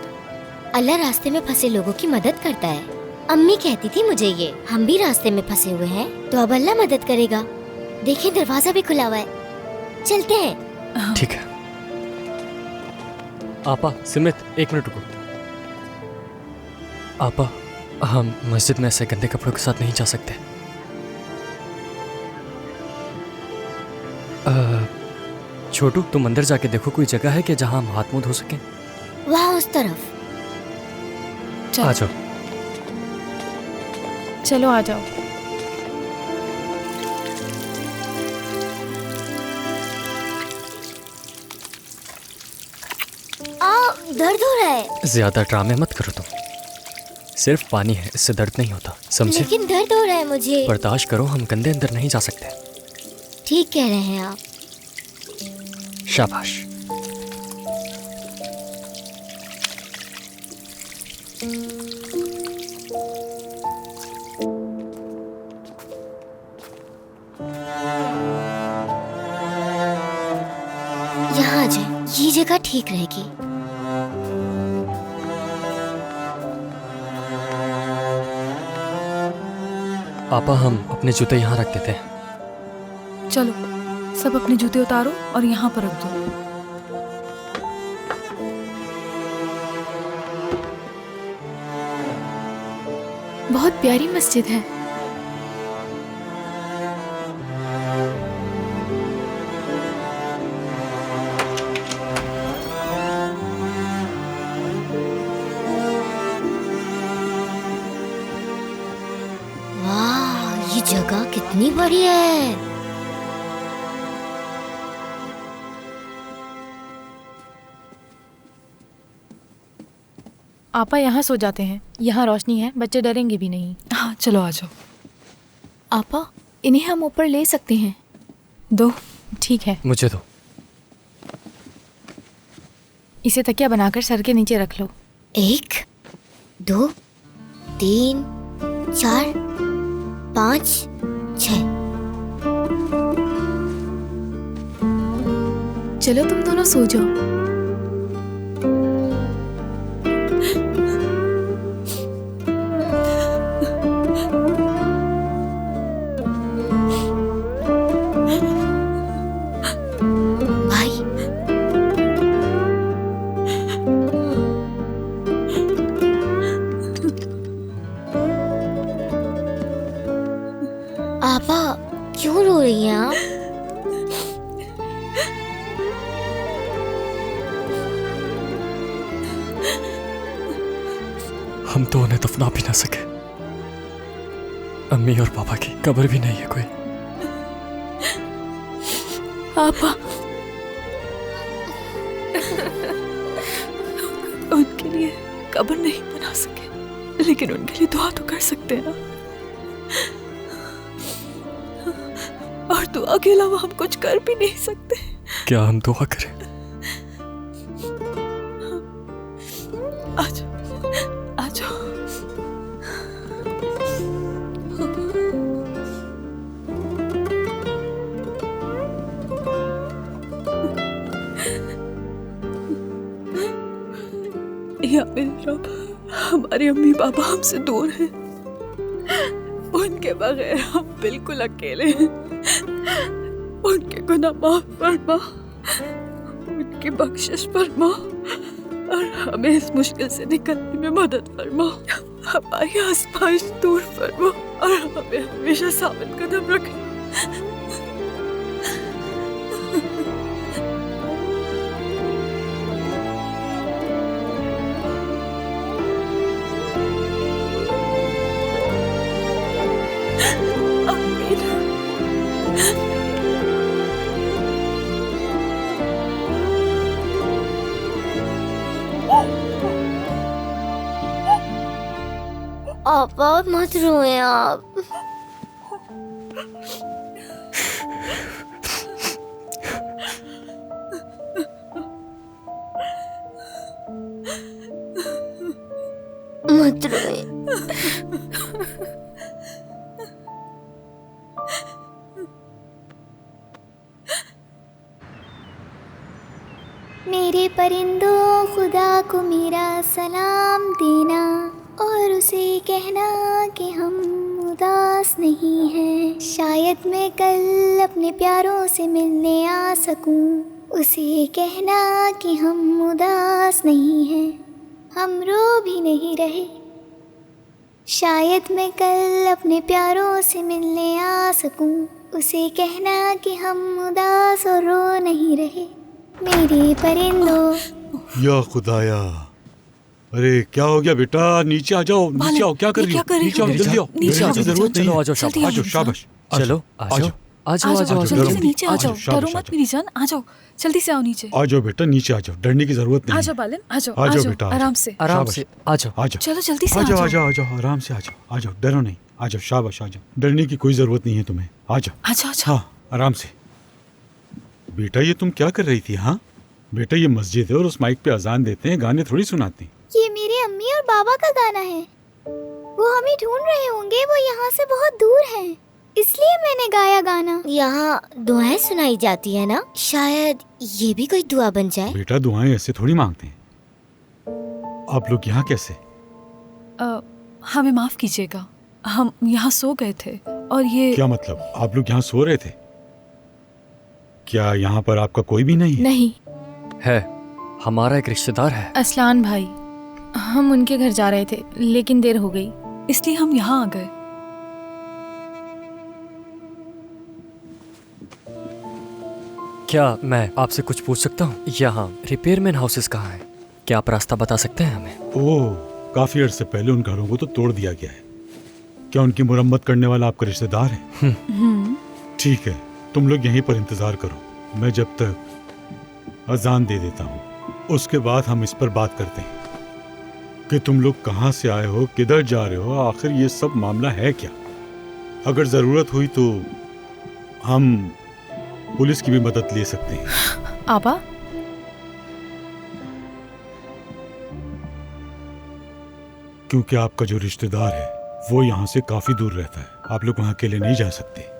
अल्लाह रास्ते में फंसे लोगों की मदद करता है। अम्मी कहती थी मुझे ये। हम भी रास्ते में फंसे हुए हैं तो अब अल्लाह मदद करेगा। देखिए, दरवाजा भी खुला हुआ है। चलते हैं। ठीक है। आपा, सिमित, एक मिनट रुको। आपा, हम मस्जिद में ऐसे गंदे कपड़ों के साथ नहीं जा सकते। छोटू, तुम अंदर जाके देखो, कोई जगह है कि जहां हम हाथ मुंह धो सकें? वहाँ उस तरफ। आ जाओ। चलो आ जाओ। दर्द हो रहा है। ज्यादा ड्रामे मत करो तुम। सिर्फ पानी है, इससे दर्द नहीं होता, समझे? लेकिन दर्द हो रहा है मुझे। बर्दाश्त करो, हम गंदे अंदर नहीं जा सकते। ठीक कह रहे हैं आप। शाबाश। यहाँ आ जाए, ये जगह ठीक रहेगी। आपा, हम अपने जूते यहाँ रख देते हैं। चलो, सब अपने जूते उतारो और यहाँ पर रख दो। बहुत प्यारी मस्जिद है। वाह, ये जगह कितनी बड़ी है। आपा, यहाँ सो जाते हैं। यहाँ रोशनी है, बच्चे डरेंगे भी नहीं। हाँ, चलो आ जाओ। आपा, इन्हें हम ऊपर ले सकते हैं। दो। ठीक है। मुझे दो। इसे तकिया बनाकर सर के नीचे रख लो। 1 2 3 4 5 6। चलो, तुम दोनों सो जाओ। आपा, क्यों रो रही हैं आप? हम तो उन्हें दफना भी ना सके। अम्मी और पापा की कब्र भी नहीं है कोई। आपा, उनके लिए कब्र नहीं बना सके, लेकिन उनके लिए दुआ तो कर सकते हैं ना। और दुआ के अलावा हम कुछ कर भी नहीं सकते। क्या हम दुआ करें? या मेरे रब, हमारे अम्मी पापा हमसे दूर हैं। उनके बगैर हम बिल्कुल अकेले हैं। उनके गुनाह माफ फरमा, उनकी बख्शिश फरमा और हमें इस मुश्किल से निकलने में मदद फरमा। हमारी आसपास दूर फरमा और हमें हमेशा साबित कदम रखना। आपा मत रोए आप। मत रोए। मेरे परिंदों खुदा को मेरा सलाम देना और उसे कहना कि हम उदास नहीं हैं। शायद मैं कल अपने प्यारों से मिलने आ सकूं। उसे कहना कि हम उदास नहीं हैं, हम रो भी नहीं रहे। शायद मैं कल अपने प्यारों से मिलने आ सकूं। उसे कहना कि हम उदास और रो नहीं रहे। मेरे परिंदों। या खुदाया, अरे क्या हो गया बेटा? नीचे आ जाओ, नीचे आओ। क्या कर रही हो? नीचे आओ, जल्दी आओ। नीचे आओ, जरूरत नहीं। आ जाओ, आ जाओ, शाबाश। चलो आ जाओ, आ जाओ, आ जाओ, जल्दी से नीचे आ जाओ। शाबाश, डरो मत मेरी जान, आ जाओ, जल्दी से आओ नीचे। आ जाओ बेटा, नीचे आ जाओ, डरने की जरूरत नहीं। आ जाओ बालन, आ जाओ, आ जाओ बेटा, आराम से, आराम से आ जाओ, आ जाओ। चलो जल्दी से आ जाओ, आ जाओ, आ जाओ, आराम से आ जाओ, आ जाओ, डरो नहीं। आ जाओ, शाबाश, आ जाओ, डरने की कोई जरूरत नहीं है तुम्हें। आ जाओ, आ जाओ, आ जाओ। हाँ, आराम से। बेटा ये तुम क्या कर रही थी? हाँ बेटा, ये मस्जिद है और उस माइक पे अजान देते हैं, गाने थोड़ी सुनाते हैं। ये मेरे अम्मी और बाबा का गाना है। वो हमें ढूंढ रहे होंगे, वो यहाँ से बहुत दूर हैं, इसलिए मैंने गाया गाना। यहाँ दुआएं सुनाई जाती है ना, शायद ये भी कोई दुआ बन जाए। बेटा दुआएं ऐसे थोड़ी मांगते हैं। आप लोग यहाँ कैसे? हमें माफ कीजिएगा, हम यहाँ सो गए थे और ये। क्या मतलब? आप लोग यहाँ सो रहे थे? क्या यहाँ पर आपका कोई भी नहीं है? नहीं है, हमारा एक रिश्तेदार है, असलान भाई। हम उनके घर जा रहे थे लेकिन देर हो गई, इसलिए हम यहाँ आ गए। क्या मैं आपसे कुछ पूछ सकता हूँ? यहाँ रिपेयरमैन हाउसेस कहाँ हैं? क्या आप रास्ता बता सकते हैं हमें? ओह, काफी अर्से पहले उन घरों को तो तोड़ दिया गया है। क्या उनकी मुरम्मत करने वाला आपका रिश्तेदार है? ठीक है, तुम लोग यहीं पर इंतजार करो, मैं जब तक अजान दे देता हूँ। उसके बाद हम इस पर बात करते हैं कि तुम लोग कहाँ से आए हो, किधर जा रहे हो, आखिर ये सब मामला है क्या। अगर जरूरत हुई तो हम पुलिस की भी मदद ले सकते हैं। आपा, क्योंकि आपका जो रिश्तेदार है वो यहाँ से काफी दूर रहता है, आप लोग वहाँ अकेले नहीं जा सकते।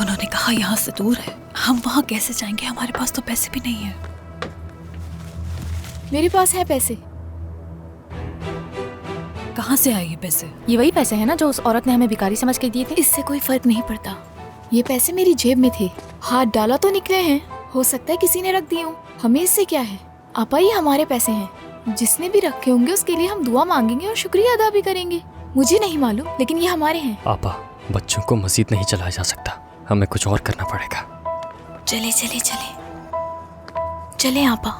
उन्होंने कहा यहाँ से दूर है, हम वहाँ कैसे जाएंगे? हमारे पास तो पैसे भी नहीं है। मेरे पास है पैसे। कहाँ से आए ये पैसे? ये वही पैसे हैं ना जो उस औरत ने हमें भिखारी समझ के दिए थे। इससे कोई फर्क नहीं पड़ता। ये पैसे मेरी जेब में थे, हाथ डाला तो निकले हैं, हो सकता है किसी ने रख दिए हो। हमें इससे क्या है? आपा, ये हमारे पैसे हैं, जिसने भी रखे होंगे उसके लिए हम दुआ मांगेंगे और शुक्रिया अदा भी करेंगे। मुझे नहीं मालूम, लेकिन ये हमारे हैं। आपा, बच्चों को मस्जिद नहीं चलाया जा सकता, हमें कुछ और करना पड़ेगा। चले चले चले चले आपा।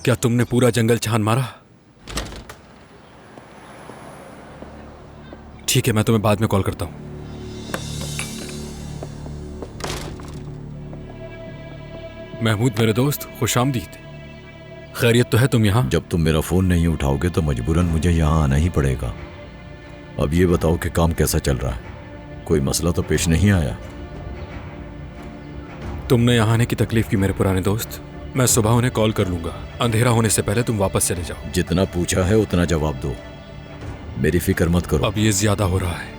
क्या तुमने पूरा जंगल छान मारा? ठीक है, मैं तुम्हें बाद में कॉल करता हूं। महमूद मेरे दोस्त, खुशामदीद। खैरियत तो है? तुम यहाँ? जब तुम मेरा फोन नहीं उठाओगे तो मजबूरन मुझे यहाँ आना ही पड़ेगा। अब ये बताओ कि काम कैसा चल रहा है, कोई मसला तो पेश नहीं आया? तुमने यहाँ आने की तकलीफ की मेरे पुराने दोस्त। मैं सुबह उन्हें कॉल कर लूंगा। अंधेरा होने से पहले तुम वापस चले जाओ। जितना पूछा है उतना जवाब दो, मेरी फिक्र मत करो। अब ये ज्यादा हो रहा है।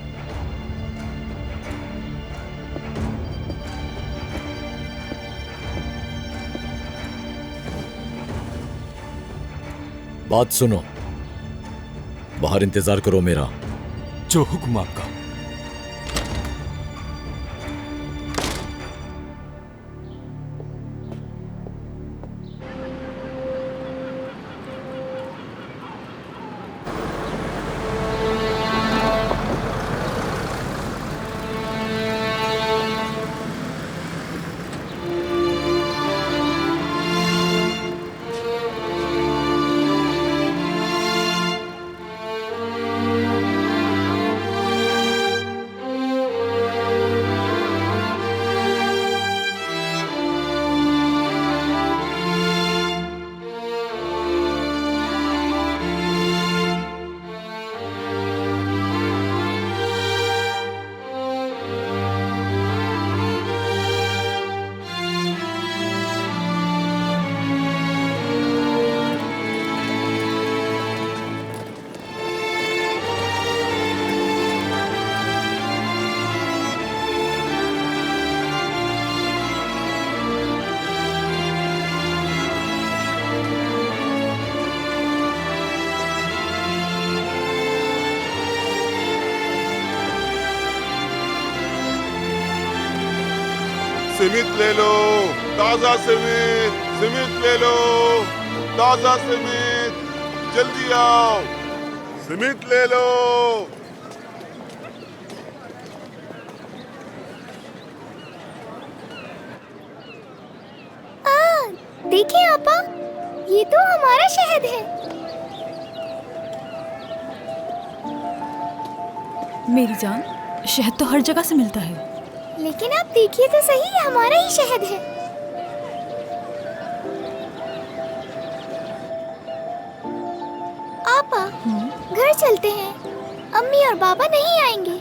बात सुनो, बाहर इंतजार करो मेरा। जो हुक्म आपका। सिमित ले लो, ताजा सिमित, सिमित ले लो, ताजा सिमित, जल्दी आओ, सिमित ले लो। देखिए आपा, ये तो हमारा शहद है। मेरी जान, शहद तो हर जगह से मिलता है। लेकिन आप देखिए तो सही, हमारा ही शहद है। आपा, घर चलते हैं। अम्मी और बाबा नहीं आएंगे,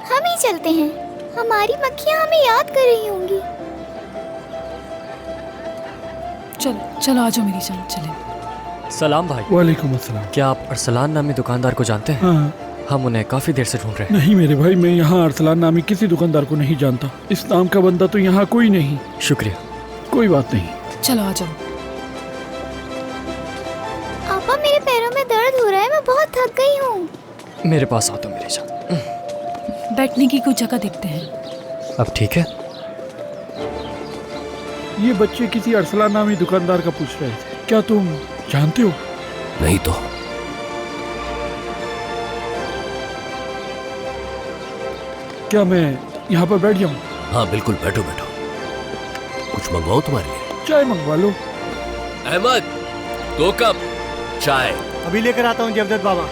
हम ही चलते हैं। हमारी मक्खियाँ हमें याद कर रही होंगी। चलो चलो, आ जाओ मेरी जान, चले। सलाम भाई। वालेकुम अस्सलाम। क्या आप अरसलान नामी दुकानदार को जानते हैं? हाँ। हम उन्हें काफी देर से ढूंढ रहे हैं। नहीं मेरे भाई, मैं यहाँ अरसलान नामी किसी दुकानदार को नहीं जानता। इस नाम का बंदा तो यहाँ कोई नहीं। शुक्रिया। कोई बात नहीं। चलो आ जाओ। आपा, मेरे पैरों में दर्द हो रहा है, मैं बहुत थक गई हूँ। मेरे पास आओ तो मेरी जान। बैठने की कोई जगह देखते हैं। अब ठीक है? ये बच्चे किसी अरसलान नामी दुकानदार का पूछ रहे थे, क्या तुम जानते हो? नहीं तो। क्या मैं यहाँ पर बैठ जाऊँ? हाँ बिल्कुल, बैठो बैठो। कुछ मंगवाओ तुम्हारे लिए? चाय मंगवा लो। अहमद, 2 कप चाय। अभी लेकर आता हूँ जवदत बाबा।